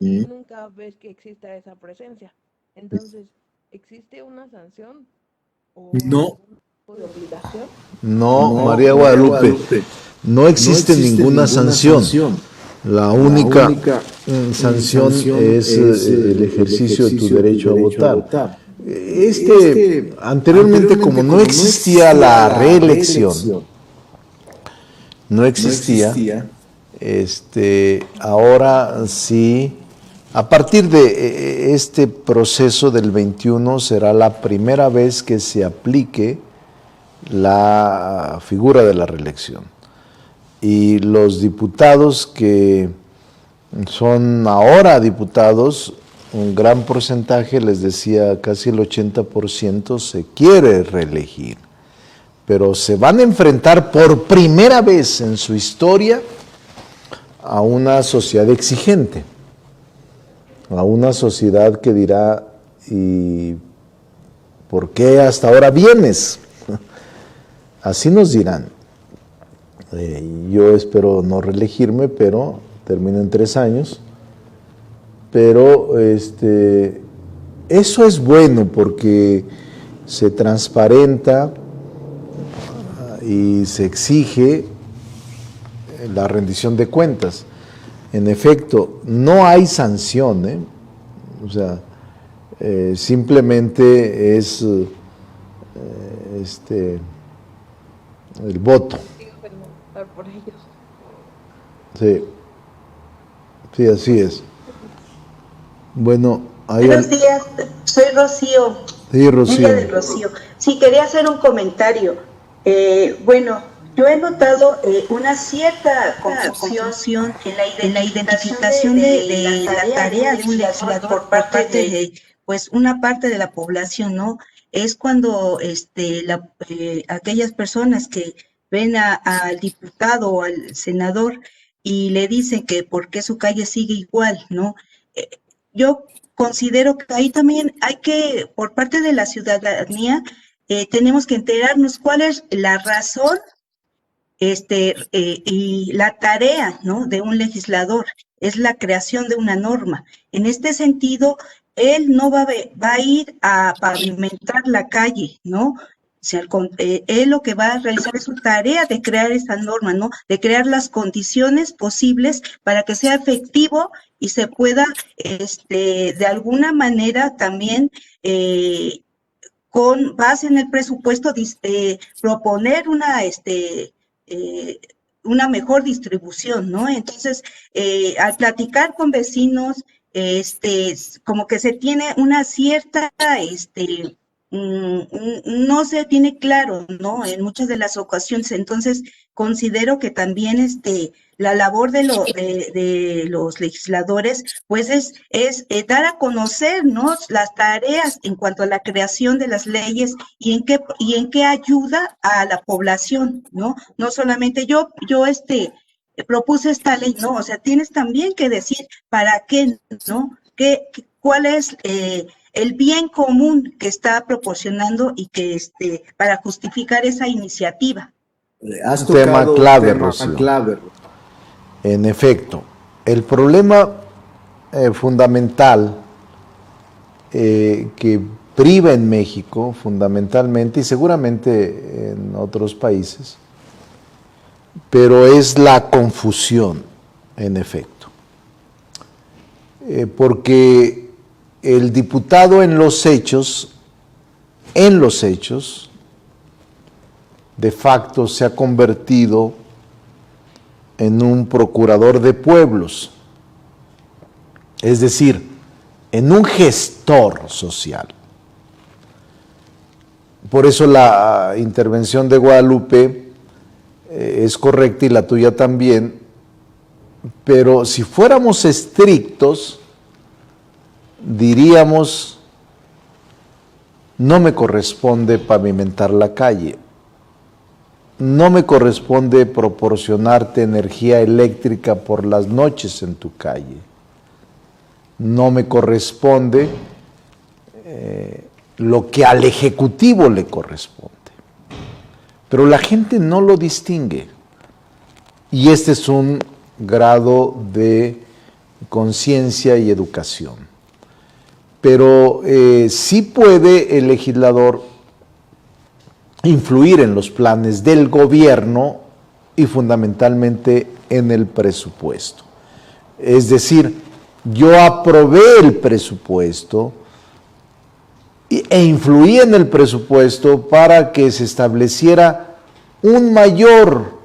y nunca ves que exista esa presencia. Entonces, ¿existe una sanción o No, algún tipo de obligación? No, no, María María Guadalupe, Guadalupe, no no existe existe ninguna ninguna sanción. sanción. La La única única sanción es el ejercicio de tu derecho a votar. votar. Anteriormente, como no existía la reelección, no no existía, existía, ahora sí, a partir de este proceso del 21 será la primera vez que se aplique la figura de la reelección. Y los diputados que son ahora diputados, un gran porcentaje, les decía casi el 80%, se quiere reelegir. Pero se van a enfrentar por primera vez en su historia a una sociedad exigente, a una sociedad que dirá, ¿y por qué hasta ahora vienes? Así nos dirán. Yo espero no reelegirme, pero termino en 3 años. Pero eso es bueno porque se transparenta y se exige la rendición de cuentas. En efecto, no hay sanción, o sea, simplemente es el voto. Digo, bueno, votar por ellos. Sí, sí, así es. Bueno, Buenos días, soy Rocío. Sí, Rocío. Niña de Rocío. Sí, quería hacer un comentario. Bueno, yo he notado una cierta confusión en la identificación de la tarea de un legislador por parte de, pues, una parte de la población, ¿no? Es cuando aquellas personas que ven al diputado o al senador y le dicen que por qué su calle sigue igual, ¿no? yo considero que ahí también hay que, por parte de la ciudadanía, tenemos que enterarnos cuál es la razón y la tarea, ¿no?, de un legislador. Es la creación de una norma. En este sentido, él no va a ir a pavimentar la calle, ¿no? O sea, él lo que va a realizar es su tarea de crear esa norma, ¿no? De crear las condiciones posibles para que sea efectivo y se pueda, de alguna manera también, con base en el presupuesto, proponer una mejor distribución, ¿no? Entonces, al platicar con vecinos, como que se tiene una cierta, no se tiene claro, ¿no?, en muchas de las ocasiones. Entonces, considero que también la labor de los legisladores, pues es dar a conocer, ¿no?, las tareas en cuanto a la creación de las leyes y en qué ayuda a la población, ¿no? No solamente yo propuse esta ley, ¿no? O sea, tienes también que decir para qué, ¿no? ¿Cuál es el bien común que está proporcionando y que para justificar esa iniciativa? Has tocado tema clave. En efecto, el problema fundamental que priva en México, fundamentalmente, y seguramente en otros países, pero es la confusión, en efecto. Porque el diputado en los hechos, de facto se ha convertido en un procurador de pueblos, es decir, en un gestor social. Por eso la intervención de Guadalupe es correcta y la tuya también, pero si fuéramos estrictos, diríamos, no me corresponde pavimentar la calle, no me corresponde proporcionarte energía eléctrica por las noches en tu calle, no me corresponde lo que al Ejecutivo le corresponde. Pero la gente no lo distingue y este es un grado de conciencia y educación. Pero sí puede el legislador influir en los planes del gobierno y fundamentalmente en el presupuesto. Es decir, yo aprobé el presupuesto e influí en el presupuesto para que se estableciera un mayor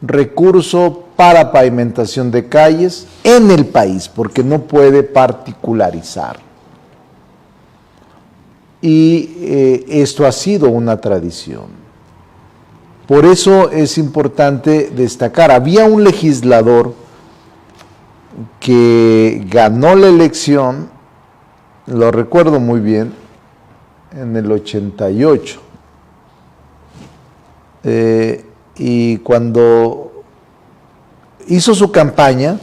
recurso para pavimentación de calles en el país, porque no puede particularizar. Y esto ha sido una tradición. Por eso es importante destacar, había un legislador que ganó la elección, lo recuerdo muy bien, en el 88. Y cuando hizo su campaña,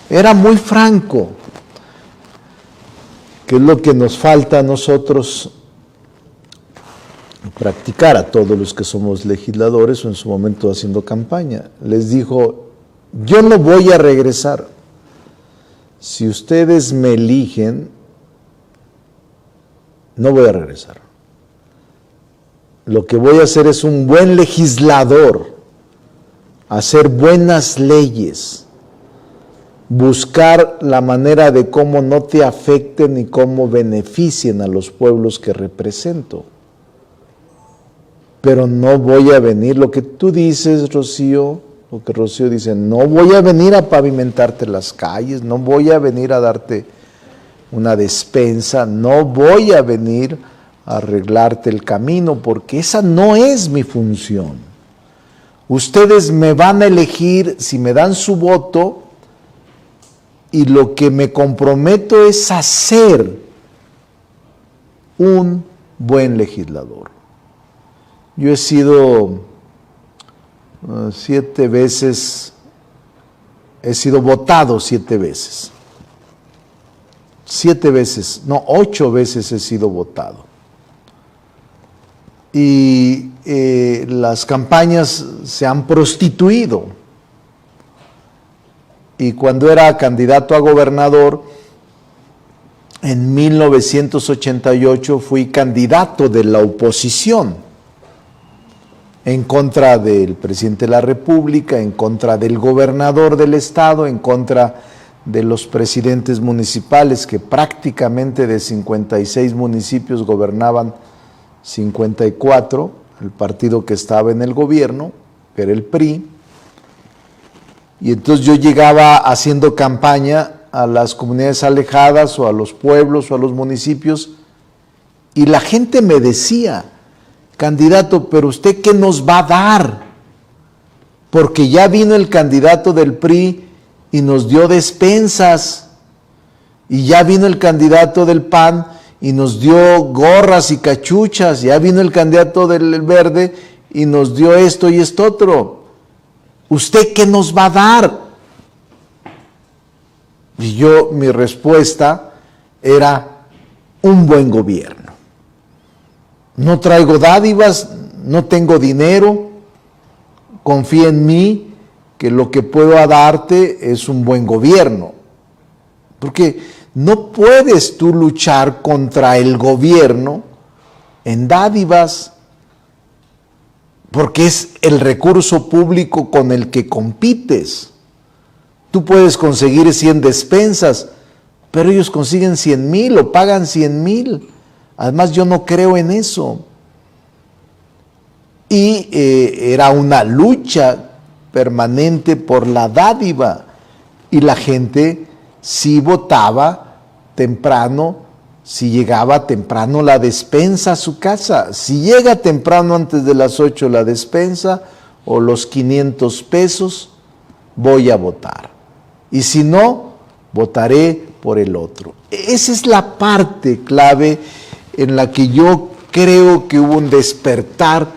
era muy franco, que es lo que nos falta a nosotros practicar a todos los que somos legisladores o en su momento haciendo campaña. Les dijo, yo no voy a regresar. Si ustedes me eligen, no voy a regresar. Lo que voy a hacer es un buen legislador, hacer buenas leyes, buscar la manera de cómo no te afecten y cómo beneficien a los pueblos que represento. Pero no voy a venir, lo que tú dices, Rocío, lo que Rocío dice, no voy a venir a pavimentarte las calles, no voy a venir a darte una despensa, no voy a venir a arreglarte el camino, porque esa no es mi función. Ustedes me van a elegir si me dan su voto y lo que me comprometo es hacer un buen legislador. Yo he sido 7 veces, he sido votado 7 veces. 7 veces, no, 8 veces he sido votado. Y las campañas se han prostituido. Y cuando era candidato a gobernador, en 1988 fui candidato de la oposición, en contra del presidente de la República, en contra del gobernador del estado, en contra de los presidentes municipales, que prácticamente de 56 municipios gobernaban 54, el partido que estaba en el gobierno, que era el PRI. Y entonces yo llegaba haciendo campaña a las comunidades alejadas o a los pueblos o a los municipios, y la gente me decía: candidato, pero ¿usted qué nos va a dar? Porque ya vino el candidato del PRI y nos dio despensas, y ya vino el candidato del PAN y nos dio gorras y cachuchas, ya vino el candidato del Verde y nos dio esto y esto otro. ¿Usted qué nos va a dar? Y yo, mi respuesta era: un buen gobierno. No traigo dádivas, no tengo dinero, confía en mí, que lo que puedo darte es un buen gobierno. Porque no puedes tú luchar contra el gobierno en dádivas, porque es el recurso público con el que compites. Tú puedes conseguir 100 despensas, pero ellos consiguen 100,000 o pagan 100,000. Además, yo no creo en eso. Y era una lucha permanente por la dádiva, y la gente sí votaba temprano, si llegaba temprano la despensa a su casa. Si llega temprano antes de las 8 la despensa o los 500 pesos, voy a votar. Y si no, votaré por el otro. Esa es la parte clave en la que yo creo que hubo un despertar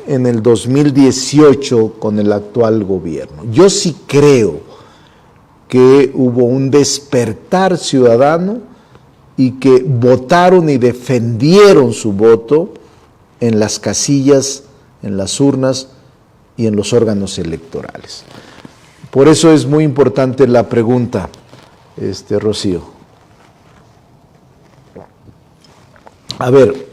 en el 2018 con el actual gobierno. Yo sí creo que hubo un despertar ciudadano y que votaron y defendieron su voto en las casillas, en las urnas y en los órganos electorales. Por eso es muy importante la pregunta, Rocío. A ver,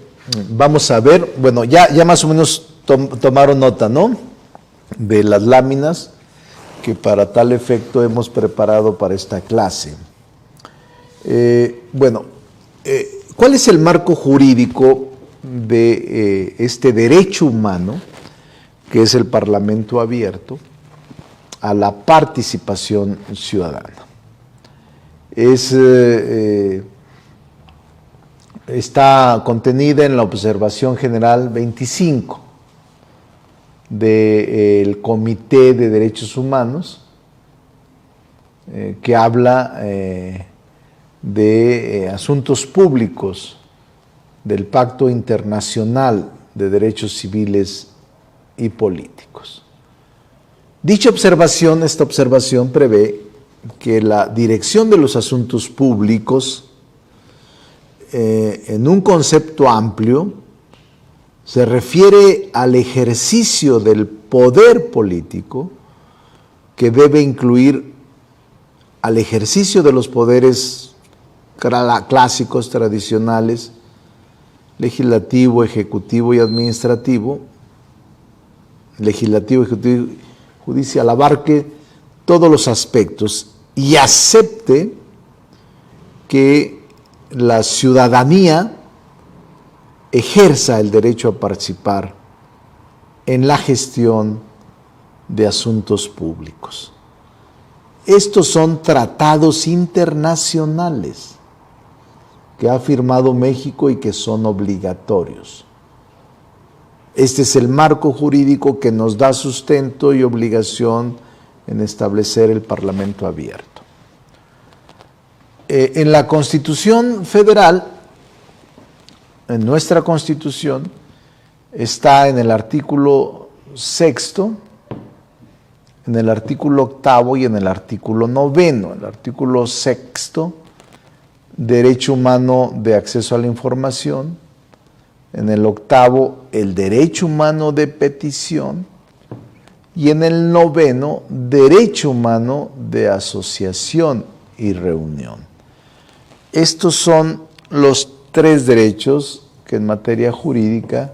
vamos a ver, bueno, ya más o menos tomaron nota, ¿no?, de las láminas que para tal efecto hemos preparado para esta clase. ¿Cuál es el marco jurídico de este derecho humano, que es el Parlamento abierto, a la participación ciudadana? Está contenida en la Observación General 25 del Comité de Derechos Humanos, que habla de asuntos públicos del Pacto Internacional de Derechos Civiles y Políticos. Esta observación prevé que la dirección de los asuntos públicos, en un concepto amplio, se refiere al ejercicio del poder político, que debe incluir al ejercicio de los poderes clásicos, tradicionales, legislativo, ejecutivo y administrativo, legislativo, ejecutivo, judicial, abarque todos los aspectos y acepte que la ciudadanía ejerza el derecho a participar en la gestión de asuntos públicos. Estos son tratados internacionales que ha firmado México y que son obligatorios. Este es el marco jurídico que nos da sustento y obligación en establecer el Parlamento abierto. En la Constitución Federal, en nuestra Constitución, está en el artículo 6º, en el artículo 8º y en el artículo 9º. El artículo 6º derecho humano de acceso a la información. En el 8º, el derecho humano de petición. Y en el 9º, derecho humano de asociación y reunión. Estos son los 3 derechos que en materia jurídica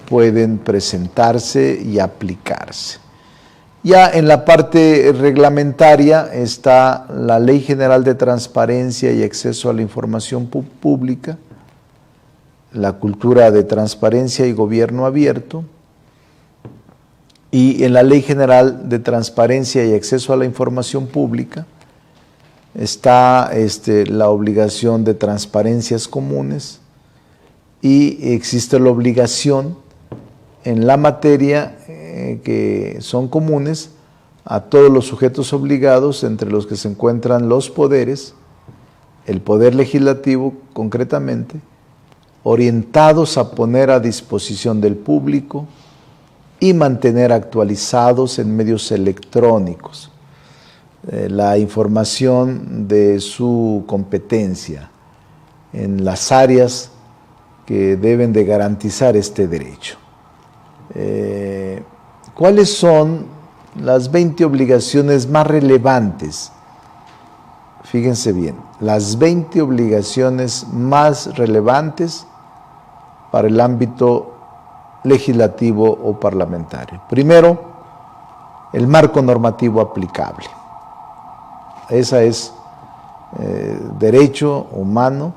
pueden presentarse y aplicarse. Ya en la parte reglamentaria está la Ley General de Transparencia y Acceso a la Información Pública, la cultura de transparencia y gobierno abierto, y en la Ley General de Transparencia y Acceso a la Información Pública está la obligación de transparencias comunes y existe la obligación en la materia que son comunes a todos los sujetos obligados, entre los que se encuentran los poderes, el Poder Legislativo concretamente, orientados a poner a disposición del público y mantener actualizados en medios electrónicos la información de su competencia en las áreas que deben de garantizar este derecho. ¿Cuáles son las 20 obligaciones más relevantes? Fíjense bien, las 20 obligaciones más relevantes para el ámbito legislativo o parlamentario. Primero, el marco normativo aplicable. Esa es derecho humano,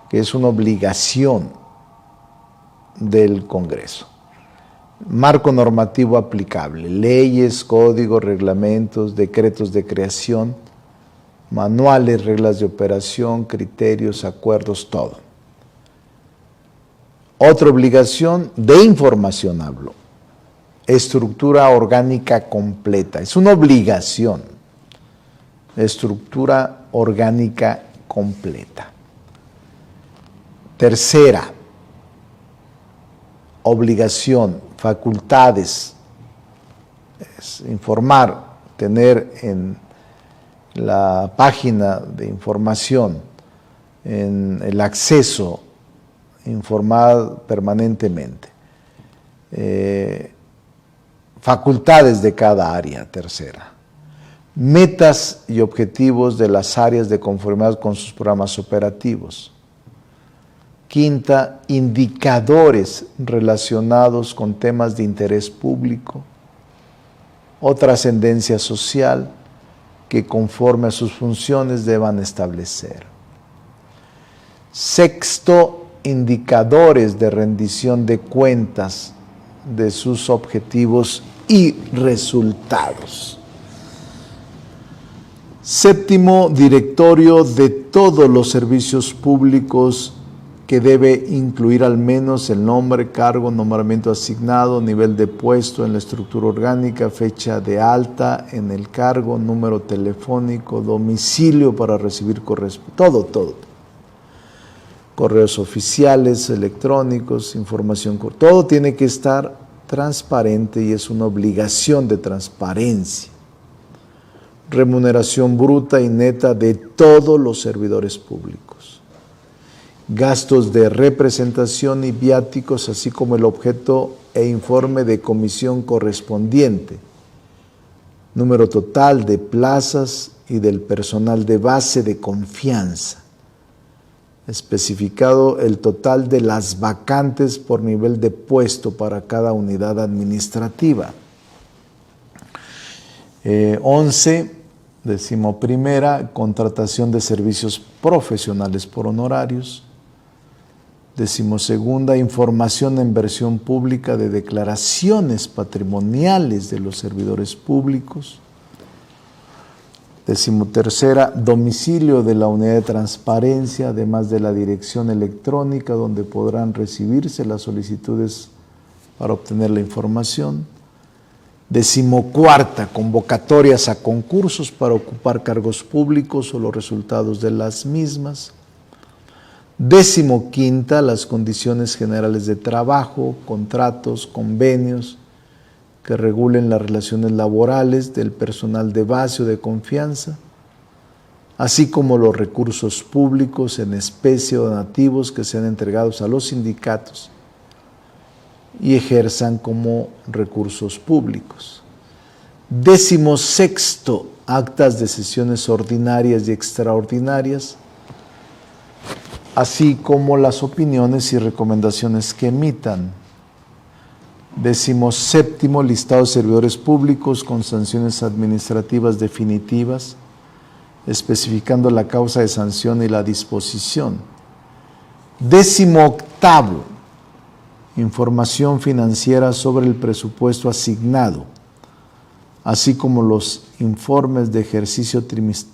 que es una obligación del Congreso. Marco normativo aplicable, leyes, códigos, reglamentos, decretos de creación, manuales, reglas de operación, criterios, acuerdos, todo. Otra obligación de información hablo, estructura orgánica completa, es una obligación, estructura orgánica completa. Tercera, obligación, facultades, es informar, tener en la página de información, en el acceso, informar permanentemente. Facultades de cada área, tercera. Metas y objetivos de las áreas de conformidad con sus programas operativos. Quinta, indicadores relacionados con temas de interés público o trascendencia social que conforme a sus funciones deban establecer. Sexto, indicadores de rendición de cuentas de sus objetivos y resultados. Séptimo, directorio de todos los servicios públicos que debe incluir al menos el nombre, cargo, nombramiento asignado, nivel de puesto en la estructura orgánica, fecha de alta en el cargo, número telefónico, domicilio para recibir correspondencia, todo. Correos oficiales, electrónicos, información, todo tiene que estar transparente y es una obligación de transparencia. Remuneración bruta y neta de todos los servidores públicos. Gastos de representación y viáticos, así como el objeto e informe de comisión correspondiente. Número total de plazas y del personal de base de confianza. Especificado el total de las vacantes por nivel de puesto para cada unidad administrativa. 11, decimoprimera, contratación de servicios profesionales por honorarios. 12ª, información en versión pública de declaraciones patrimoniales de los servidores públicos. 13ª, domicilio de la unidad de transparencia, además de la dirección electrónica donde podrán recibirse las solicitudes para obtener la información. 14ª, convocatorias a concursos para ocupar cargos públicos o los resultados de las mismas. 15ª, las condiciones generales de trabajo, contratos, convenios que regulen las relaciones laborales del personal de base o de confianza, así como los recursos públicos en especie o donativos que sean entregados a los sindicatos y ejerzan como recursos públicos. 16º, actas de sesiones ordinarias y extraordinarias, así como las opiniones y recomendaciones que emitan. 17º, listado de servidores públicos con sanciones administrativas definitivas, especificando la causa de sanción y la disposición. 18º, información financiera sobre el presupuesto asignado, así como los informes de ejercicio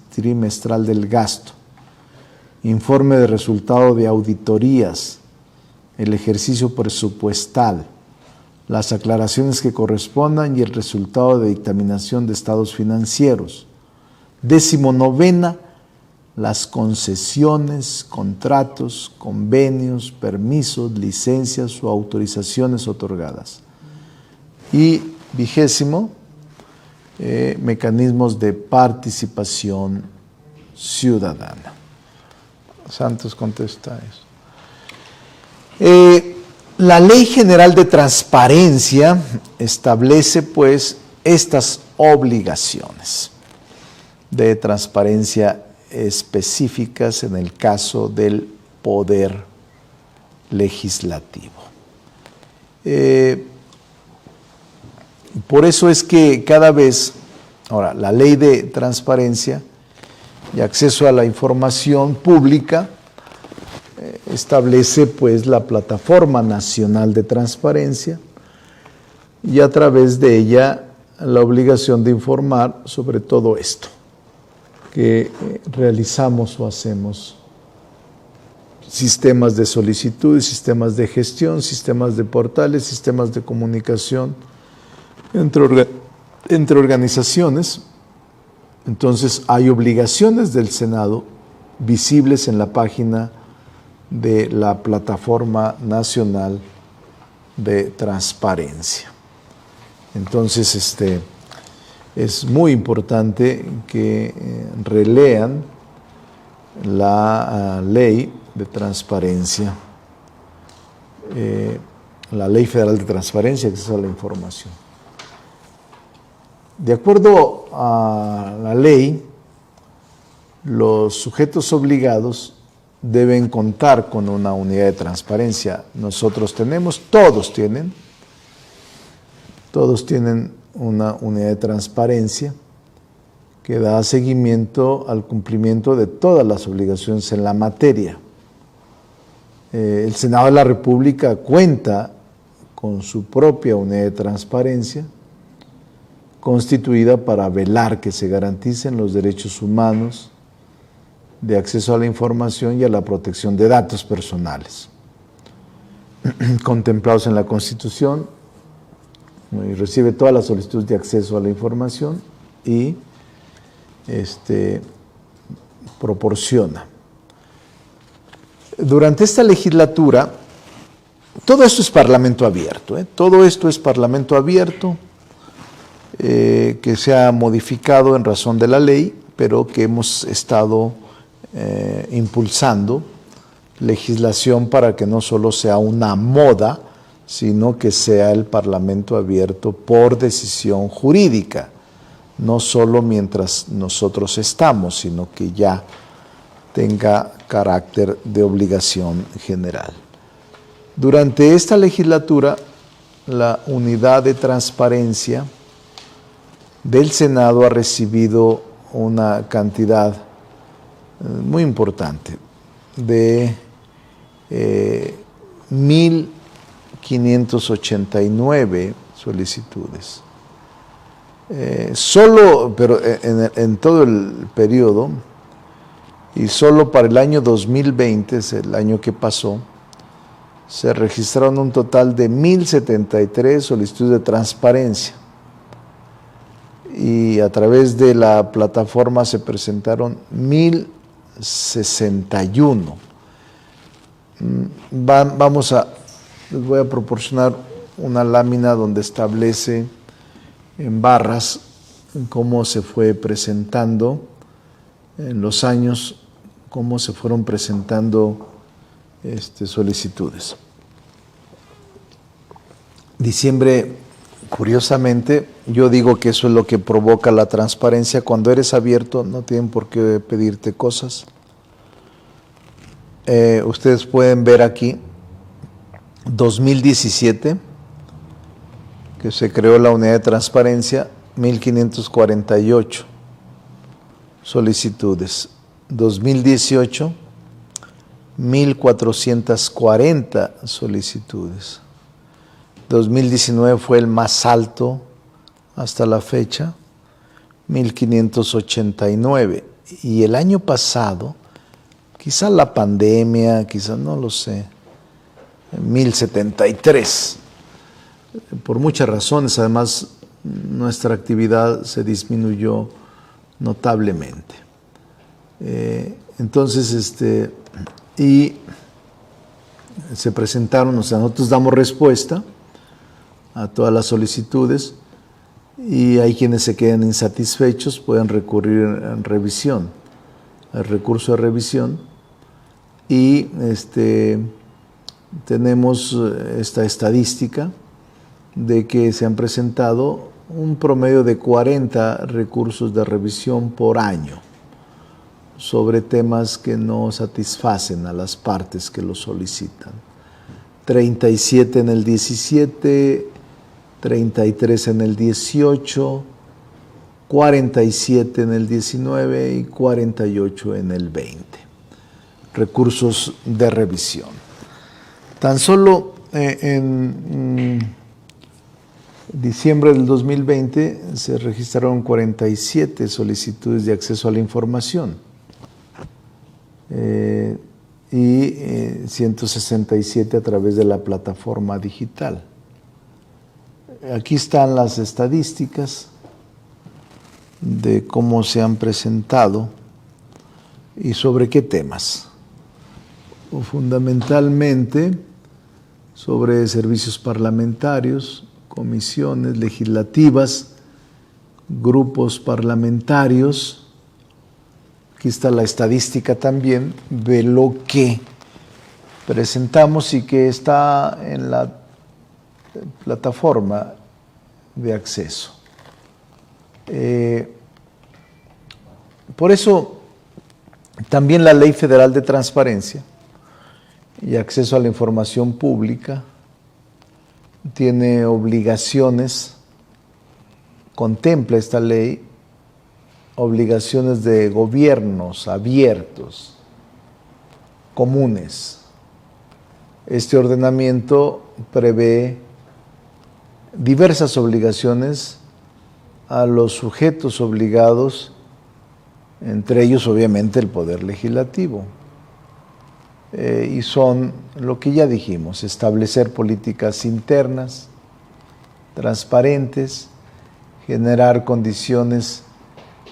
trimestral del gasto, informe de resultado de auditorías, el ejercicio presupuestal, las aclaraciones que correspondan y el resultado de dictaminación de estados financieros. 19ª, las concesiones, contratos, convenios, permisos, licencias o autorizaciones otorgadas. Y 20º, mecanismos de participación ciudadana. Santos contesta eso. La Ley General de Transparencia establece pues estas obligaciones de transparencia específicas en el caso del Poder Legislativo. Por eso es que cada vez, ahora, la Ley de Transparencia y Acceso a la Información Pública establece pues la Plataforma Nacional de Transparencia y a través de ella la obligación de informar sobre todo esto que realizamos o hacemos: sistemas de solicitud, sistemas de gestión, sistemas de portales, sistemas de comunicación entre organizaciones. Entonces hay obligaciones del Senado visibles en la página de la Plataforma Nacional de Transparencia. Entonces, es muy importante que relean la ley de transparencia, la Ley Federal de Transparencia, Acceso a la Información. De acuerdo a la ley, los sujetos obligados deben contar con una unidad de transparencia. Nosotros tenemos, todos tienen una unidad de transparencia que da seguimiento al cumplimiento de todas las obligaciones en la materia. El Senado de la República cuenta con su propia unidad de transparencia, constituida para velar que se garanticen los derechos humanos de acceso a la información y a la protección de datos personales, contemplados en la Constitución, y recibe todas las solicitudes de acceso a la información y proporciona. Durante esta legislatura, todo esto es parlamento abierto, todo esto es parlamento abierto, que se ha modificado en razón de la ley, pero que hemos estado impulsando legislación para que no solo sea una moda, sino que sea el parlamento abierto por decisión jurídica, no solo mientras nosotros estamos, sino que ya tenga carácter de obligación general. Durante esta legislatura, la unidad de transparencia del Senado ha recibido una cantidad muy importante de 1.589 solicitudes. Pero en todo el periodo, y solo para el año 2020, es el año que pasó, se registraron un total de 1.073 solicitudes de transparencia. Y a través de la plataforma se presentaron 1.061. Les voy a proporcionar una lámina donde establece en barras cómo se fue presentando en los años cómo se fueron presentando solicitudes. Diciembre, curiosamente, yo digo que eso es lo que provoca la transparencia. Cuando eres abierto, no tienen por qué pedirte cosas. Ustedes pueden ver aquí, 2017, que se creó la unidad de transparencia, 1548 solicitudes. 2018, 1440 solicitudes. 2019 fue el más alto hasta la fecha, 1589. Y el año pasado, quizá la pandemia, quizá no lo sé, 1073. Por muchas razones, además, nuestra actividad se disminuyó notablemente. Entonces, y se presentaron, o sea, nosotros damos respuesta a todas las solicitudes y hay quienes se quedan insatisfechos, pueden recurrir en revisión, al recurso de revisión, y tenemos esta estadística de que se han presentado un promedio de 40 recursos de revisión por año sobre temas que no satisfacen a las partes que lo solicitan. 37 en el 17, 33 en el 18, 47 en el 19 y 48 en el 20. Recursos de revisión. Tan solo en diciembre del 2020 se registraron 47 solicitudes de acceso a la información y 167 a través de la plataforma digital. Aquí están las estadísticas de cómo se han presentado y sobre qué temas. Fundamentalmente sobre servicios parlamentarios, comisiones legislativas, grupos parlamentarios. Aquí está la estadística también de lo que presentamos y que está en la plataforma de acceso. Por eso también la Ley Federal de Transparencia y Acceso a la Información Pública tiene obligaciones, contempla esta ley, obligaciones de gobiernos abiertos, comunes. Este ordenamiento prevé diversas obligaciones a los sujetos obligados, entre ellos obviamente el Poder Legislativo. Y son lo que ya dijimos: establecer políticas internas, transparentes, generar condiciones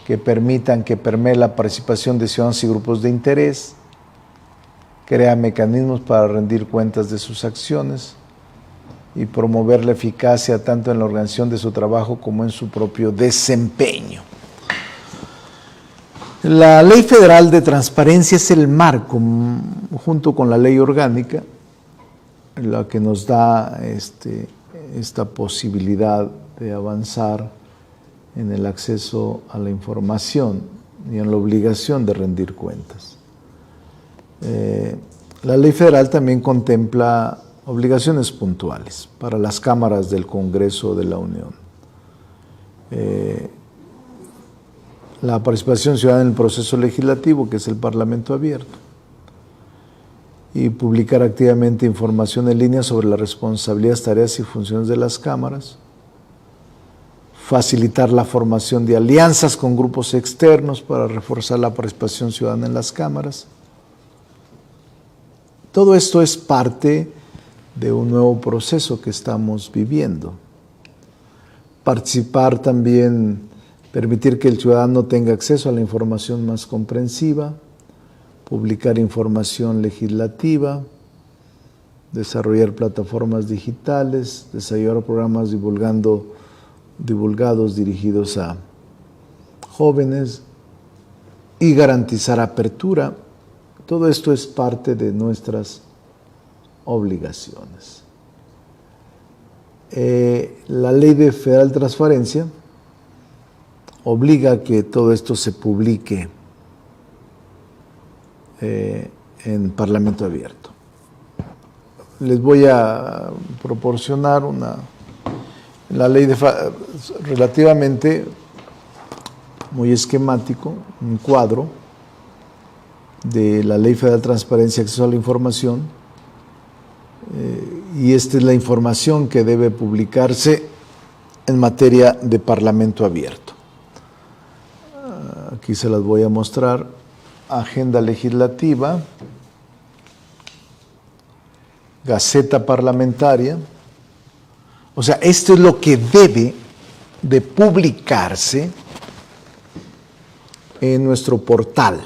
que permitan que permee la participación de ciudadanos y grupos de interés, crea mecanismos para rendir cuentas de sus acciones y promover la eficacia tanto en la organización de su trabajo como en su propio desempeño. La Ley Federal de Transparencia es el marco, junto con la Ley Orgánica, la que nos da esta posibilidad de avanzar en el acceso a la información y en la obligación de rendir cuentas. La Ley Federal también contempla obligaciones puntuales para las cámaras del Congreso de la Unión. La participación ciudadana en el proceso legislativo, que es el Parlamento abierto, y publicar activamente información en línea sobre las responsabilidades, tareas y funciones de las cámaras, facilitar la formación de alianzas con grupos externos para reforzar la participación ciudadana en las cámaras. Todo esto es parte de un nuevo proceso que estamos viviendo. Participar también, permitir que el ciudadano tenga acceso a la información más comprensiva, publicar información legislativa, desarrollar plataformas digitales, desarrollar programas divulgados dirigidos a jóvenes, y garantizar apertura. Todo esto es parte de nuestras obligaciones. La Ley de Federal de Transparencia obliga a que todo esto se publique en Parlamento Abierto. Les voy a proporcionar la ley relativamente muy esquemático, un cuadro de la Ley Federal de Transparencia y Acceso a la Información, y esta es la información que debe publicarse en materia de Parlamento Abierto. Aquí se las voy a mostrar. Agenda legislativa, Gaceta Parlamentaria. O sea, esto es lo que debe de publicarse en nuestro portal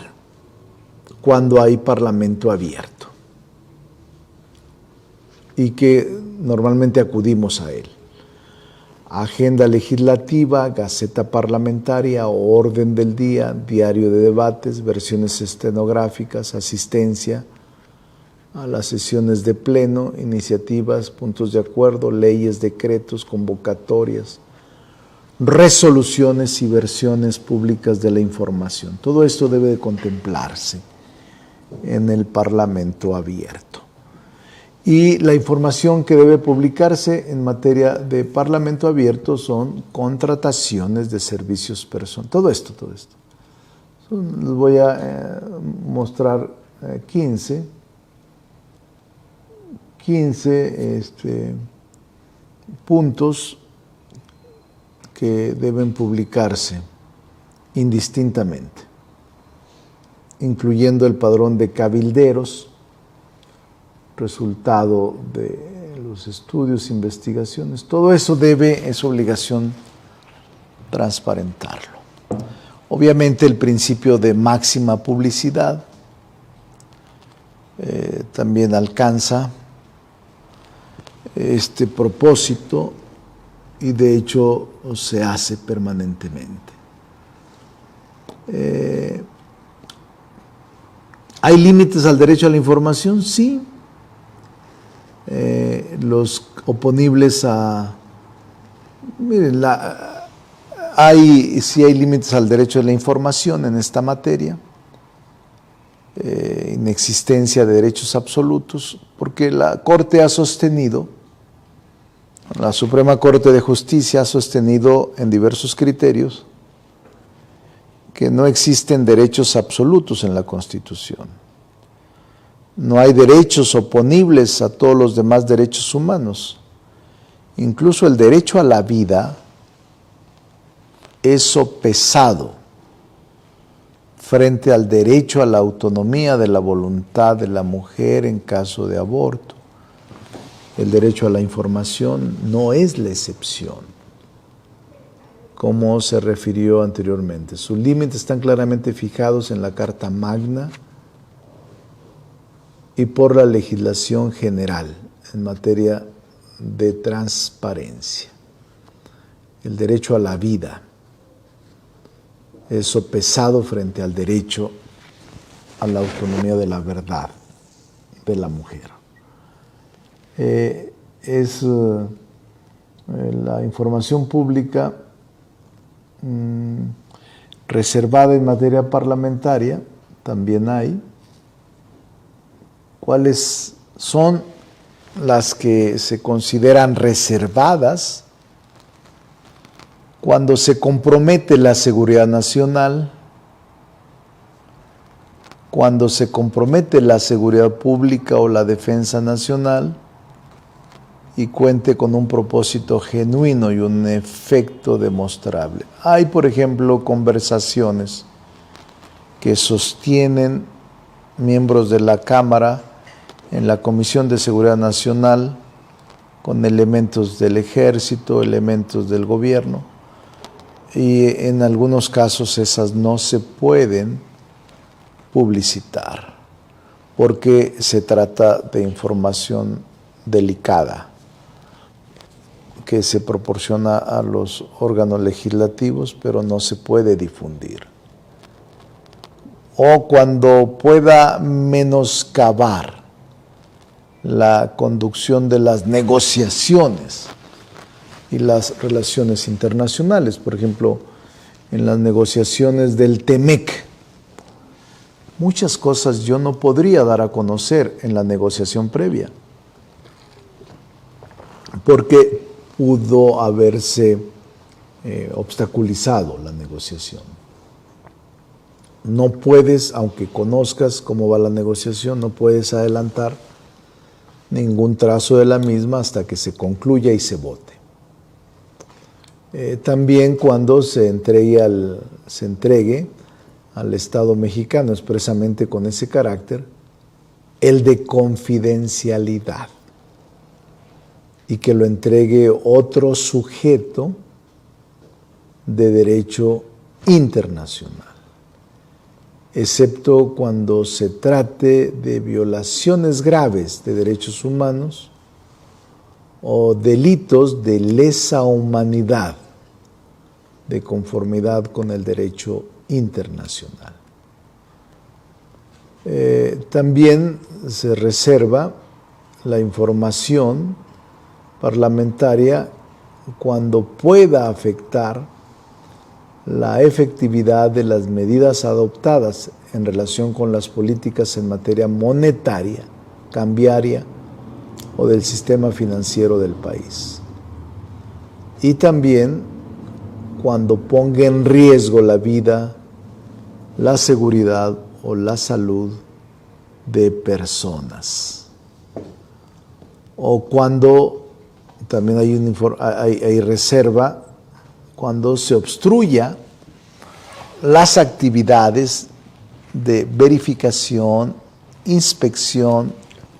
cuando hay Parlamento Abierto y que normalmente acudimos a él. Agenda legislativa, Gaceta Parlamentaria, orden del día, diario de debates, versiones estenográficas, asistencia a las sesiones de pleno, iniciativas, puntos de acuerdo, leyes, decretos, convocatorias, resoluciones y versiones públicas de la información. Todo esto debe de contemplarse en el Parlamento Abierto. Y la información que debe publicarse en materia de Parlamento Abierto son contrataciones de servicios personales. Todo esto. Les voy a mostrar 15 puntos que deben publicarse indistintamente, incluyendo el padrón de cabilderos, resultado de los estudios, investigaciones. Todo eso es obligación transparentarlo. Obviamente el principio de máxima publicidad también alcanza este propósito y de hecho se hace permanentemente. ¿Hay límites al derecho a la información? Sí. Los oponibles a... Miren, sí hay límites al derecho a la información en esta materia, inexistencia de derechos absolutos, porque la Corte ha sostenido, la Suprema Corte de Justicia ha sostenido en diversos criterios que no existen derechos absolutos en la Constitución. No hay derechos oponibles a todos los demás derechos humanos. Incluso el derecho a la vida es sopesado frente al derecho a la autonomía de la voluntad de la mujer en caso de aborto. El derecho a la información no es la excepción, como se refirió anteriormente. Sus límites están claramente fijados en la Carta Magna y por la legislación general en materia de transparencia. El derecho a la vida es sopesado frente al derecho a la autonomía de la verdad de la mujer. La información pública reservada en materia parlamentaria también hay. ¿Cuáles son las que se consideran reservadas? Cuando se compromete la seguridad nacional, cuando se compromete la seguridad pública o la defensa nacional y cuente con un propósito genuino y un efecto demostrable. Hay, por ejemplo, conversaciones que sostienen miembros de la Cámara en la Comisión de Seguridad Nacional con elementos del Ejército, elementos del gobierno, y en algunos casos esas no se pueden publicitar porque se trata de información delicada que se proporciona a los órganos legislativos, pero no se puede difundir. o cuando pueda menoscabar la conducción de las negociaciones y las relaciones internacionales. Por ejemplo, en las negociaciones del TEMEC, muchas cosas yo no podría dar a conocer en la negociación previa, porque pudo haberse obstaculizado la negociación. No puedes, aunque conozcas cómo va la negociación, no puedes adelantar ningún trazo de la misma hasta que se concluya y se vote. También cuando se entregue al Estado mexicano, expresamente con ese carácter, el de confidencialidad, y que lo entregue otro sujeto de derecho internacional, excepto cuando se trate de violaciones graves de derechos humanos o delitos de lesa humanidad de conformidad con el derecho internacional. También se reserva la información parlamentaria cuando pueda afectar la efectividad de las medidas adoptadas en relación con las políticas en materia monetaria, cambiaria o del sistema financiero del país. Y también cuando ponga en riesgo la vida, la seguridad o la salud de personas. O cuando también hay reserva cuando se obstruya las actividades de verificación, inspección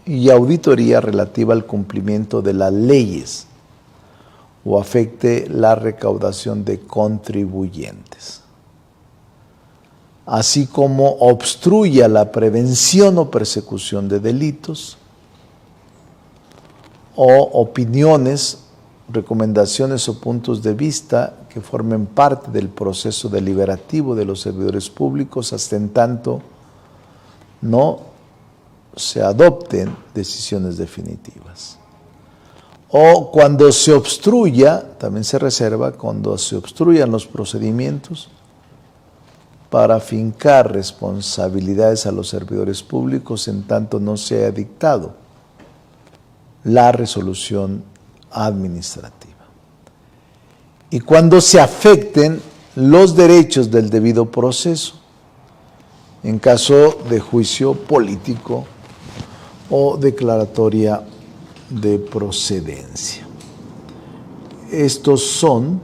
y auditoría relativa al cumplimiento de las leyes o afecte la recaudación de contribuyentes, así como obstruya la prevención o persecución de delitos o opiniones, recomendaciones o puntos de vista que formen parte del proceso deliberativo de los servidores públicos hasta en tanto no se adopten decisiones definitivas. O cuando se obstruya, también se reserva, cuando se obstruyan los procedimientos para fincar responsabilidades a los servidores públicos en tanto no se haya dictado la resolución administrativa. Y cuando se afecten los derechos del debido proceso, en caso de juicio político o declaratoria de procedencia. Estos son,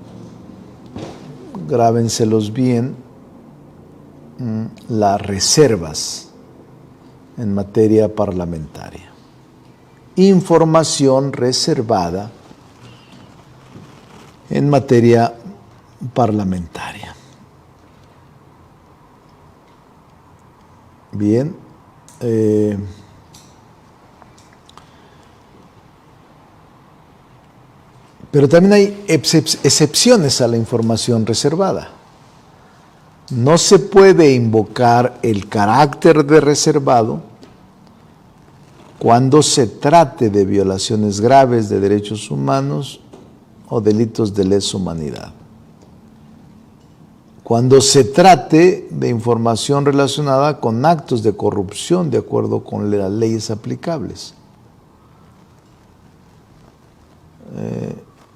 grábenselos bien, las reservas en materia parlamentaria. Información reservada en materia parlamentaria. Bien. Pero también hay excepciones a la información reservada. No se puede invocar el carácter de reservado cuando se trate de violaciones graves de derechos humanos o delitos de lesa humanidad. Cuando se trate de información relacionada con actos de corrupción de acuerdo con las leyes aplicables.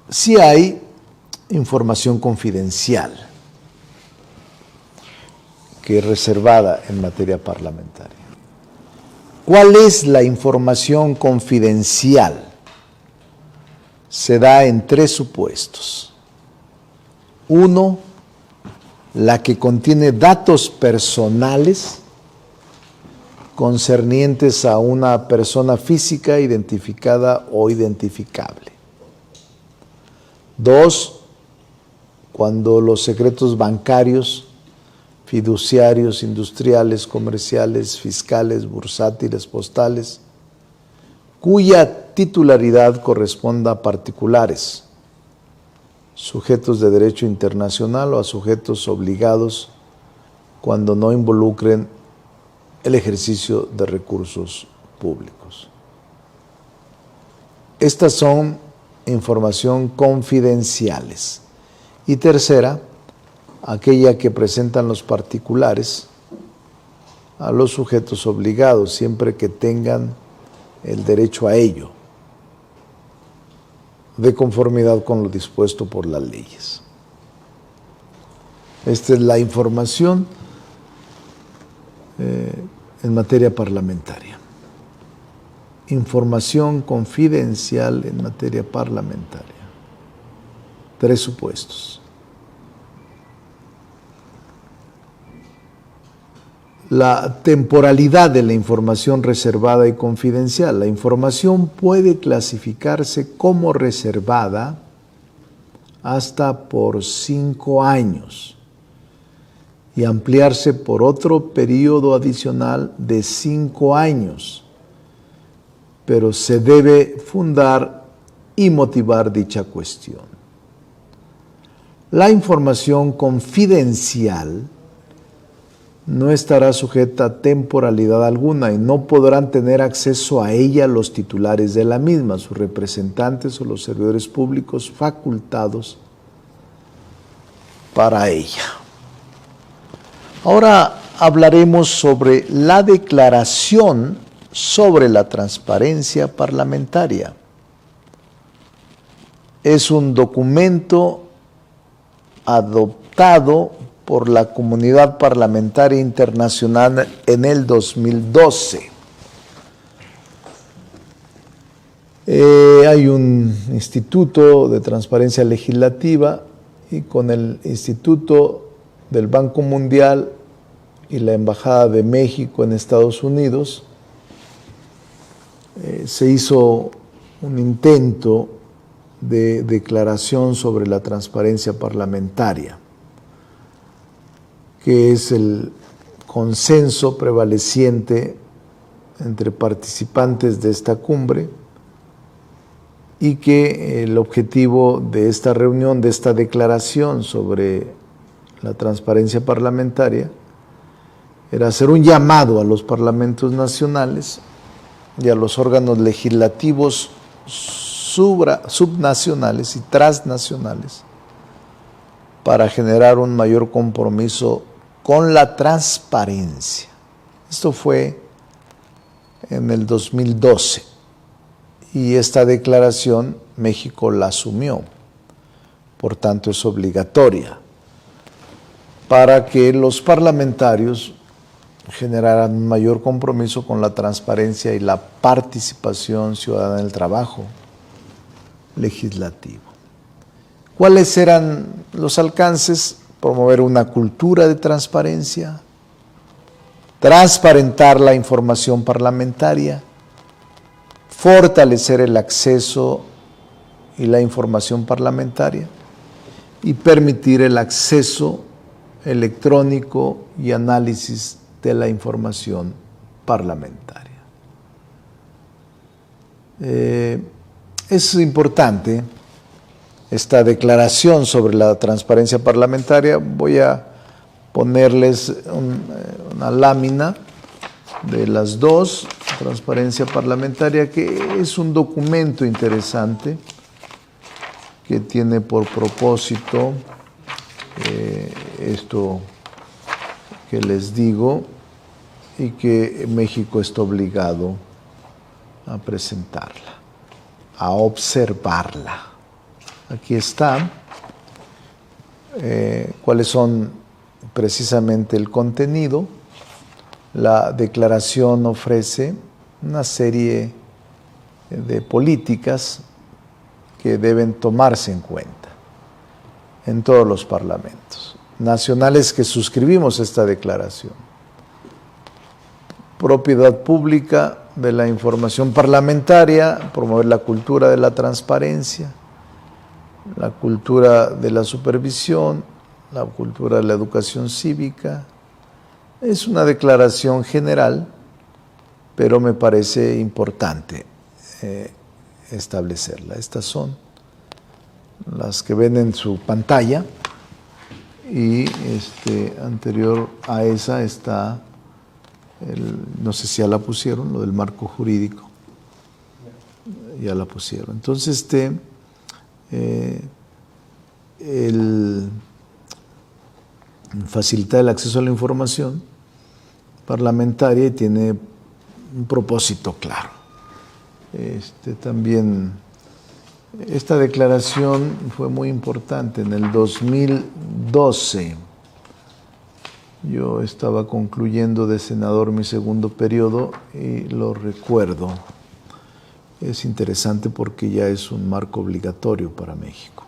Sí hay información confidencial que es reservada en materia parlamentaria. ¿Cuál es la información confidencial? Se da en tres supuestos. Uno, la que contiene datos personales concernientes a una persona física identificada o identificable. Dos, cuando los secretos bancarios, fiduciarios, industriales, comerciales, fiscales, bursátiles, postales, cuya titularidad corresponda a particulares, sujetos de derecho internacional o a sujetos obligados cuando no involucren el ejercicio de recursos públicos. Estas son información confidenciales. Y tercera, aquella que presentan los particulares a los sujetos obligados, siempre que tengan el derecho a ello, de conformidad con lo dispuesto por las leyes. Esta es la información en materia parlamentaria. Información confidencial en materia parlamentaria. 3 supuestos. La temporalidad de la información reservada y confidencial. La información puede clasificarse como reservada hasta por 5 años y ampliarse por otro periodo adicional de 5 años, pero se debe fundar y motivar dicha cuestión. La información confidencial no estará sujeta a temporalidad alguna y no podrán tener acceso a ella los titulares de la misma, sus representantes o los servidores públicos facultados para ella. Ahora hablaremos sobre la declaración sobre la transparencia parlamentaria. Es un documento adoptado por la Comunidad Parlamentaria Internacional en el 2012. Hay un instituto de transparencia legislativa y con el Instituto del Banco Mundial y la Embajada de México en Estados Unidos se hizo un intento de declaración sobre la transparencia parlamentaria, que es el consenso prevaleciente entre participantes de esta cumbre y que el objetivo de esta reunión, de esta declaración sobre la transparencia parlamentaria, era hacer un llamado a los parlamentos nacionales y a los órganos legislativos subnacionales y transnacionales para generar un mayor compromiso con la transparencia. Esto fue en el 2012 y esta declaración México la asumió, por tanto es obligatoria para que los parlamentarios generaran un mayor compromiso con la transparencia y la participación ciudadana en el trabajo legislativo. ¿Cuáles eran los alcances? Promover una cultura de transparencia, transparentar la información parlamentaria, fortalecer el acceso y la información parlamentaria y permitir el acceso electrónico y análisis de la información parlamentaria. Es importante esta declaración sobre la transparencia parlamentaria. Voy a ponerles una lámina de las dos, transparencia parlamentaria, que es un documento interesante que tiene por propósito esto que les digo y que México está obligado a presentarla, a observarla. Aquí está cuáles son precisamente el contenido. La declaración ofrece una serie de políticas que deben tomarse en cuenta en todos los parlamentos nacionales que suscribimos esta declaración. Propiedad pública de la información parlamentaria, promover la cultura de la transparencia, la cultura de la supervisión, la cultura de la educación cívica. Es una declaración general, pero me parece importante establecerla. Estas son las que ven en su pantalla y anterior a esa está no sé si ya la pusieron, lo del marco jurídico. Ya la pusieron. Entonces, facilitar el acceso a la información parlamentaria y tiene un propósito claro. También esta declaración fue muy importante en el 2012. Yo estaba concluyendo de senador mi segundo periodo y lo recuerdo. Es interesante porque ya es un marco obligatorio para México.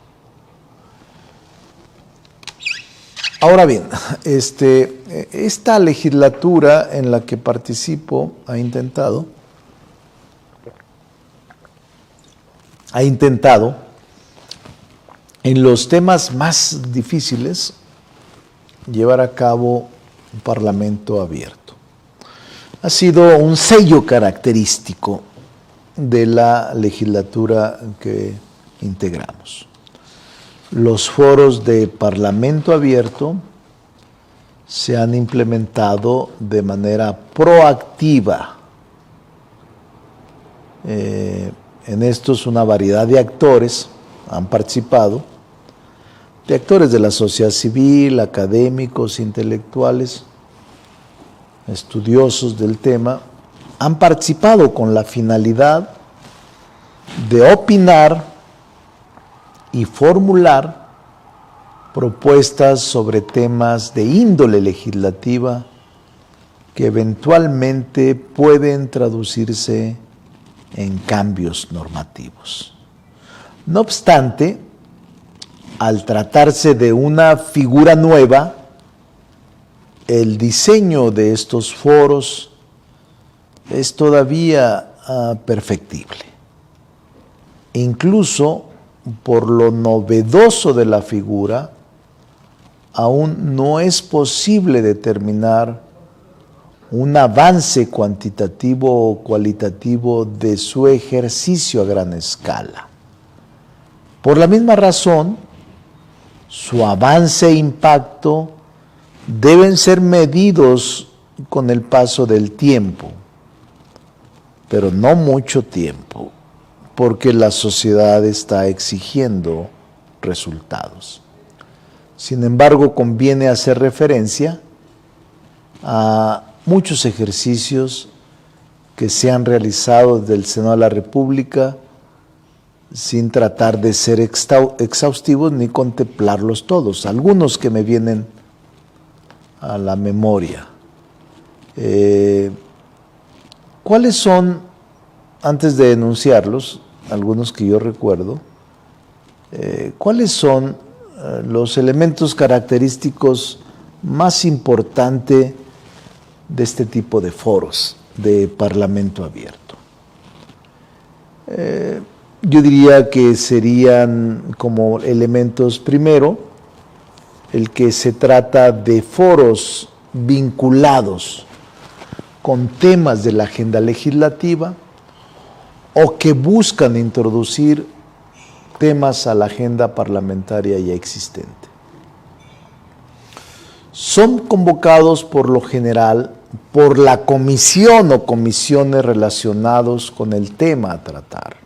Ahora bien, esta legislatura en la que participo ha intentado en los temas más difíciles llevar a cabo un parlamento abierto. Ha sido un sello característico de la legislatura que integramos. Los foros de parlamento abierto se han implementado de manera proactiva. En estos una variedad de actores han participado, de actores de la sociedad civil, académicos, intelectuales, estudiosos del tema, han participado con la finalidad de opinar y formular propuestas sobre temas de índole legislativa que eventualmente pueden traducirse en cambios normativos. No obstante, al tratarse de una figura nueva, el diseño de estos foros es todavía perfectible. Incluso por lo novedoso de la figura, aún no es posible determinar un avance cuantitativo o cualitativo de su ejercicio a gran escala. Por la misma razón, su avance e impacto deben ser medidos con el paso del tiempo, pero no mucho tiempo, porque la sociedad está exigiendo resultados. Sin embargo, conviene hacer referencia a muchos ejercicios que se han realizado desde el Senado de la República sin tratar de ser exhaustivos ni contemplarlos todos. Algunos que me vienen a la memoria. ¿Cuáles son, antes de enunciarlos, algunos que yo recuerdo, cuáles son los elementos característicos más importantes de este tipo de foros de parlamento abierto? Yo diría que serían como elementos, primero, el que se trata de foros vinculados con temas de la agenda legislativa o que buscan introducir temas a la agenda parlamentaria ya existente. Son convocados por lo general por la comisión o comisiones relacionados con el tema a tratar.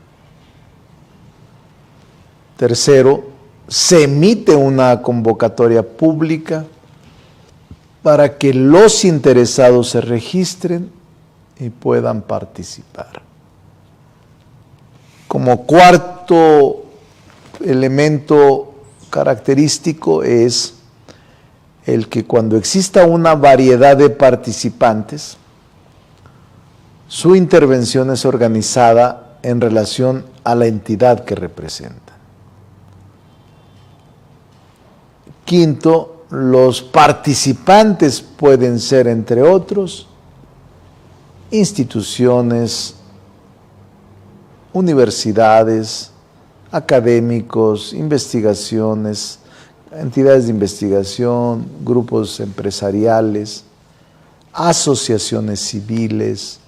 Tercero, se emite una convocatoria pública para que los interesados se registren y puedan participar. Como cuarto elemento característico es el que cuando exista una variedad de participantes, su intervención es organizada en relación a la entidad que representa. Quinto, los participantes pueden ser, entre otros, instituciones, universidades, académicos, investigaciones, entidades de investigación, grupos empresariales, asociaciones civiles,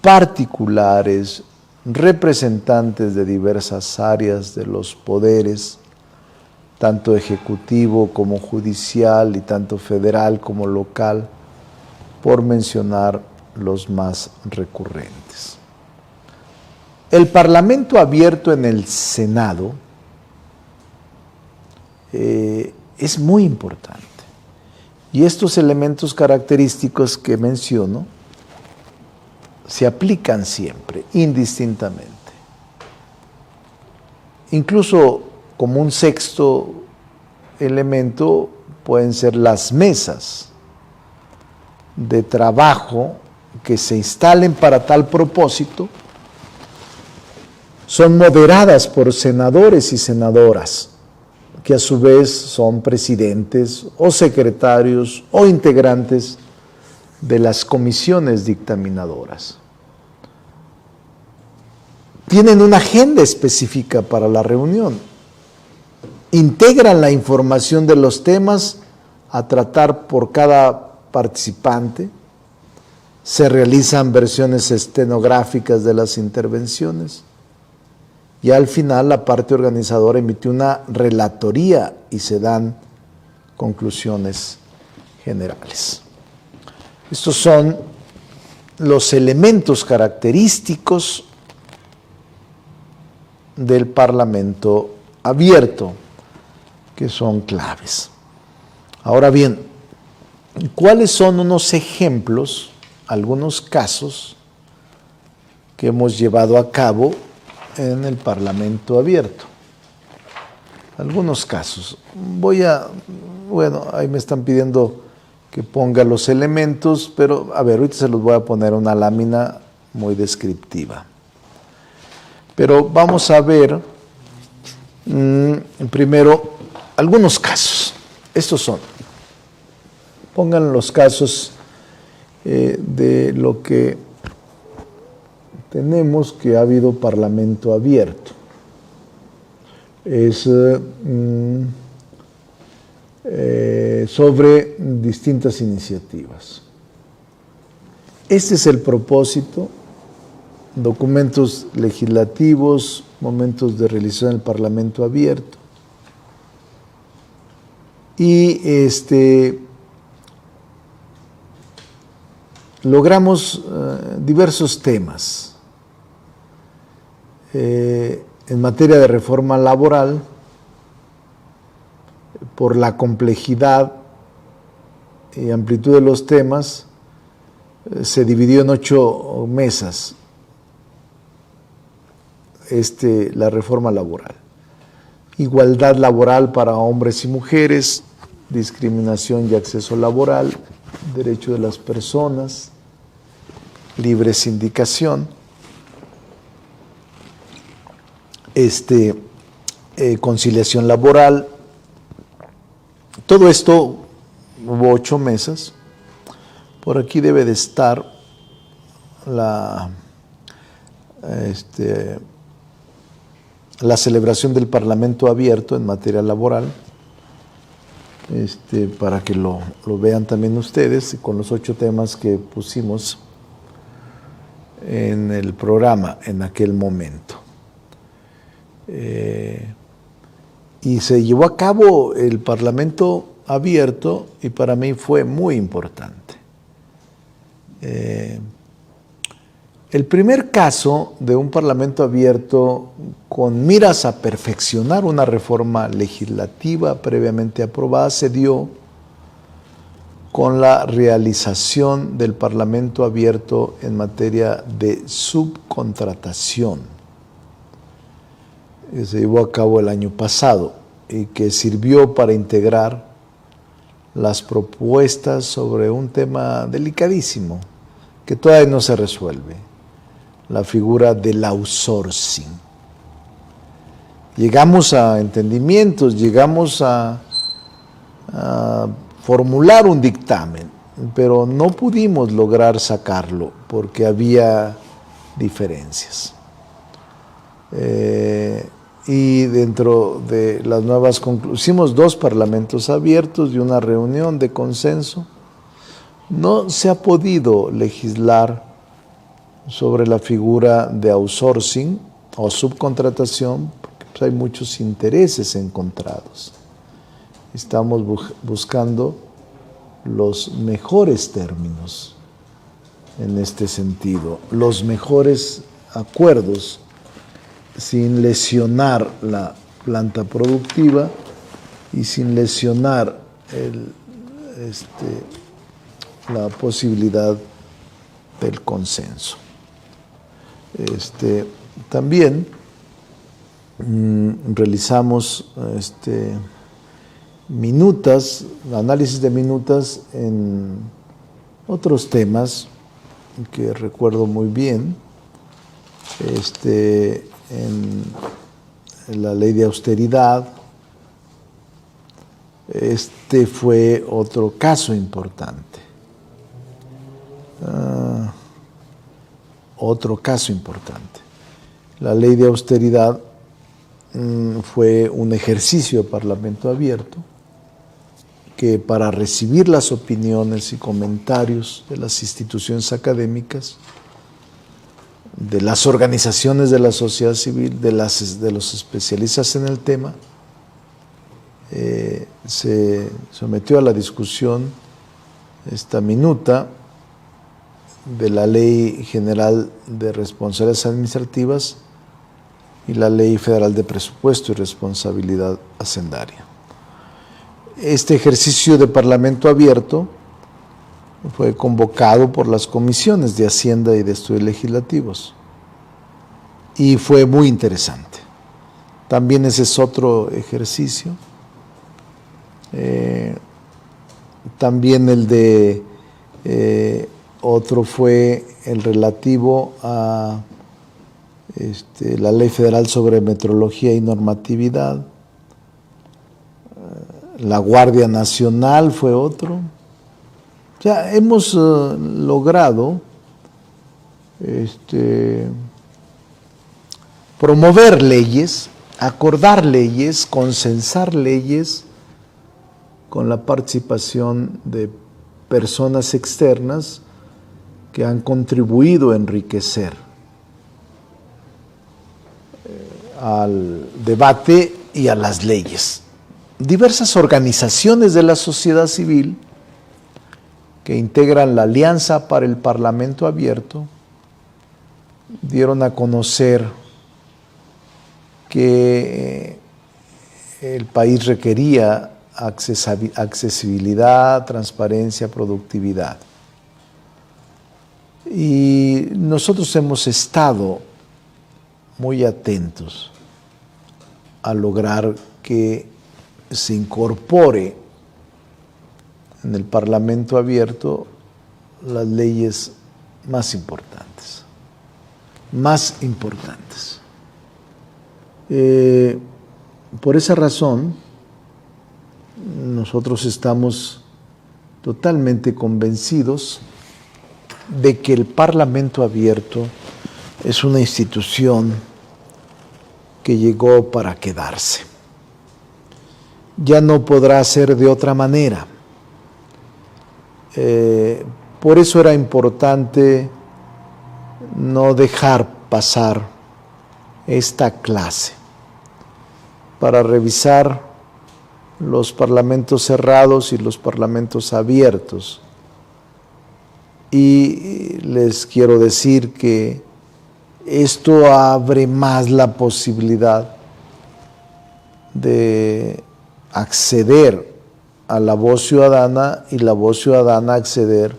particulares, representantes de diversas áreas de los poderes, tanto ejecutivo como judicial y tanto federal como local, por mencionar los más recurrentes. El Parlamento abierto en el Senado es muy importante. Y estos elementos característicos que menciono se aplican siempre, indistintamente. Incluso como un sexto elemento pueden ser las mesas de trabajo que se instalen para tal propósito. Son moderadas por senadores y senadoras, que a su vez son presidentes o secretarios o integrantes de las comisiones dictaminadoras. Tienen una agenda específica para la reunión. Integran la información de los temas a tratar por cada participante. Se realizan versiones estenográficas de las intervenciones. Y al final la parte organizadora emitió una relatoría y se dan conclusiones generales. Estos son los elementos característicos del Parlamento abierto, que son claves. Ahora bien, ¿cuáles son unos ejemplos, algunos casos que hemos llevado a cabo en el Parlamento abierto? Algunos casos. Ahí me están pidiendo que ponga los elementos, pero a ver, ahorita se los voy a poner una lámina muy descriptiva. Pero vamos a ver primero algunos casos. Estos son. Pongan los casos de lo que tenemos que ha habido Parlamento abierto. Es sobre distintas iniciativas. Este es el propósito: documentos legislativos, momentos de realización del Parlamento abierto. Y logramos diversos temas. En materia de reforma laboral, por la complejidad y amplitud de los temas, se dividió en 8 mesas la reforma laboral. Igualdad laboral para hombres y mujeres, discriminación y acceso laboral, derecho de las personas, libre sindicación, conciliación laboral. Todo esto, hubo 8 mesas. Por aquí debe de estar la celebración del Parlamento abierto en materia laboral, para que lo vean también ustedes, con los 8 temas que pusimos en el programa en aquel momento. Y se llevó a cabo el Parlamento abierto y para mí fue muy importante. El primer caso de un Parlamento abierto con miras a perfeccionar una reforma legislativa previamente aprobada se dio con la realización del Parlamento abierto en materia de subcontratación, que se llevó a cabo el año pasado y que sirvió para integrar las propuestas sobre un tema delicadísimo que todavía no se resuelve: la figura del outsourcing. Llegamos a entendimientos, llegamos a formular un dictamen, pero no pudimos lograr sacarlo porque había diferencias. Y dentro de las nuevas conclusiones, hicimos 2 parlamentos abiertos y una reunión de consenso. No se ha podido legislar sobre la figura de outsourcing o subcontratación porque pues, hay muchos intereses encontrados. Estamos buscando los mejores términos en este sentido. Los mejores acuerdos sin lesionar la planta productiva y sin lesionar la posibilidad del consenso. También realizamos análisis de minutas en otros temas que recuerdo muy bien, en la ley de austeridad. Fue otro caso importante. La ley de austeridad fue un ejercicio de Parlamento abierto que, para recibir las opiniones y comentarios de las instituciones académicas, de las organizaciones de la sociedad civil, de los especialistas en el tema, se sometió a la discusión esta minuta de la Ley General de Responsabilidades Administrativas y la Ley Federal de Presupuesto y Responsabilidad Hacendaria. Este ejercicio de Parlamento abierto fue convocado por las comisiones de Hacienda y de Estudios Legislativos y fue muy interesante. También ese es otro ejercicio. También otro fue el relativo a la Ley Federal sobre Metrología y Normatividad. La Guardia Nacional fue otro. O sea, hemos logrado promover leyes, acordar leyes, consensar leyes con la participación de personas externas que han contribuido a enriquecer al debate y a las leyes. Diversas organizaciones de la sociedad civil que integran la Alianza para el Parlamento Abierto dieron a conocer que el país requería accesibilidad, transparencia, productividad. Y nosotros hemos estado muy atentos a lograr que se incorpore en el Parlamento Abierto las leyes más importantes. Por esa razón, nosotros estamos totalmente convencidos de que el Parlamento Abierto es una institución que llegó para quedarse. Ya no podrá ser de otra manera. Por eso era importante no dejar pasar esta clase para revisar los parlamentos cerrados y los parlamentos abiertos. Y les quiero decir que esto abre más la posibilidad de acceder a la voz ciudadana y la voz ciudadana acceder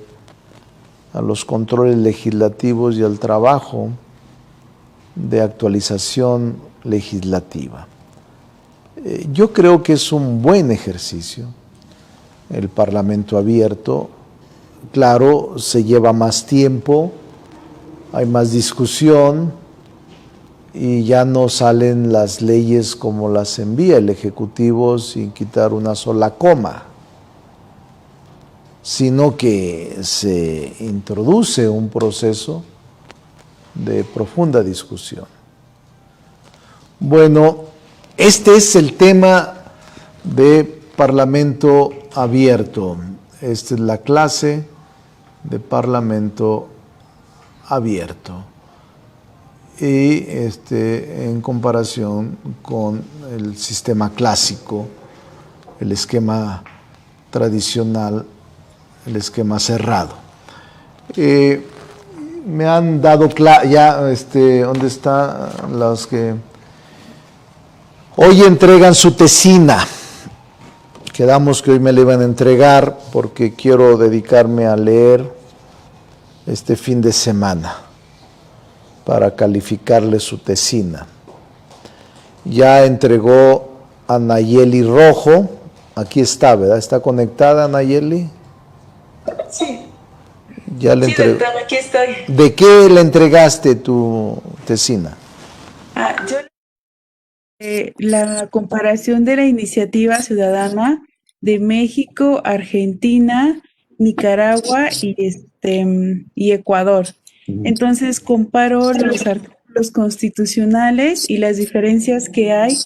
a los controles legislativos y al trabajo de actualización legislativa. Yo creo que es un buen ejercicio el Parlamento abierto. Claro, se lleva más tiempo, hay más discusión y ya no salen las leyes como las envía el Ejecutivo sin quitar una sola coma, sino que se introduce un proceso de profunda discusión. Bueno, este es el tema de Parlamento abierto. Esta es la clase de Parlamento abierto. Y en comparación con el sistema clásico, el esquema tradicional, el esquema cerrado. me han dado ya, ¿dónde están los que hoy entregan su tesina? Quedamos que hoy me la iban a entregar porque quiero dedicarme a leer este fin de semana para calificarle su tesina. Ya entregó a Nayeli Rojo, aquí está, ¿verdad? ¿Está conectada Nayeli? Sí. Ya le Sí, doctor, aquí estoy. ¿De qué le entregaste tu tesina? Yo la comparación de la iniciativa ciudadana de México, Argentina, Nicaragua y Ecuador. Entonces comparo los artículos constitucionales y las diferencias que hay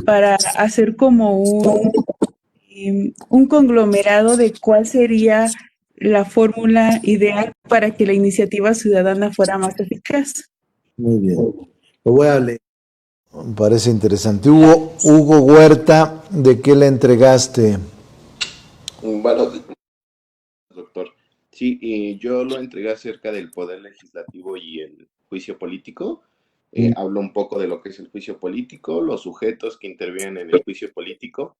para hacer como un conglomerado de cuál sería la fórmula ideal para que la iniciativa ciudadana fuera más eficaz. Muy bien. Lo voy a leer. Me parece interesante. Hugo Huerta, ¿de qué le entregaste? Bueno, doctor, sí, yo lo entregué acerca del poder legislativo y el juicio político. Hablo un poco de lo que es el juicio político, los sujetos que intervienen en el juicio político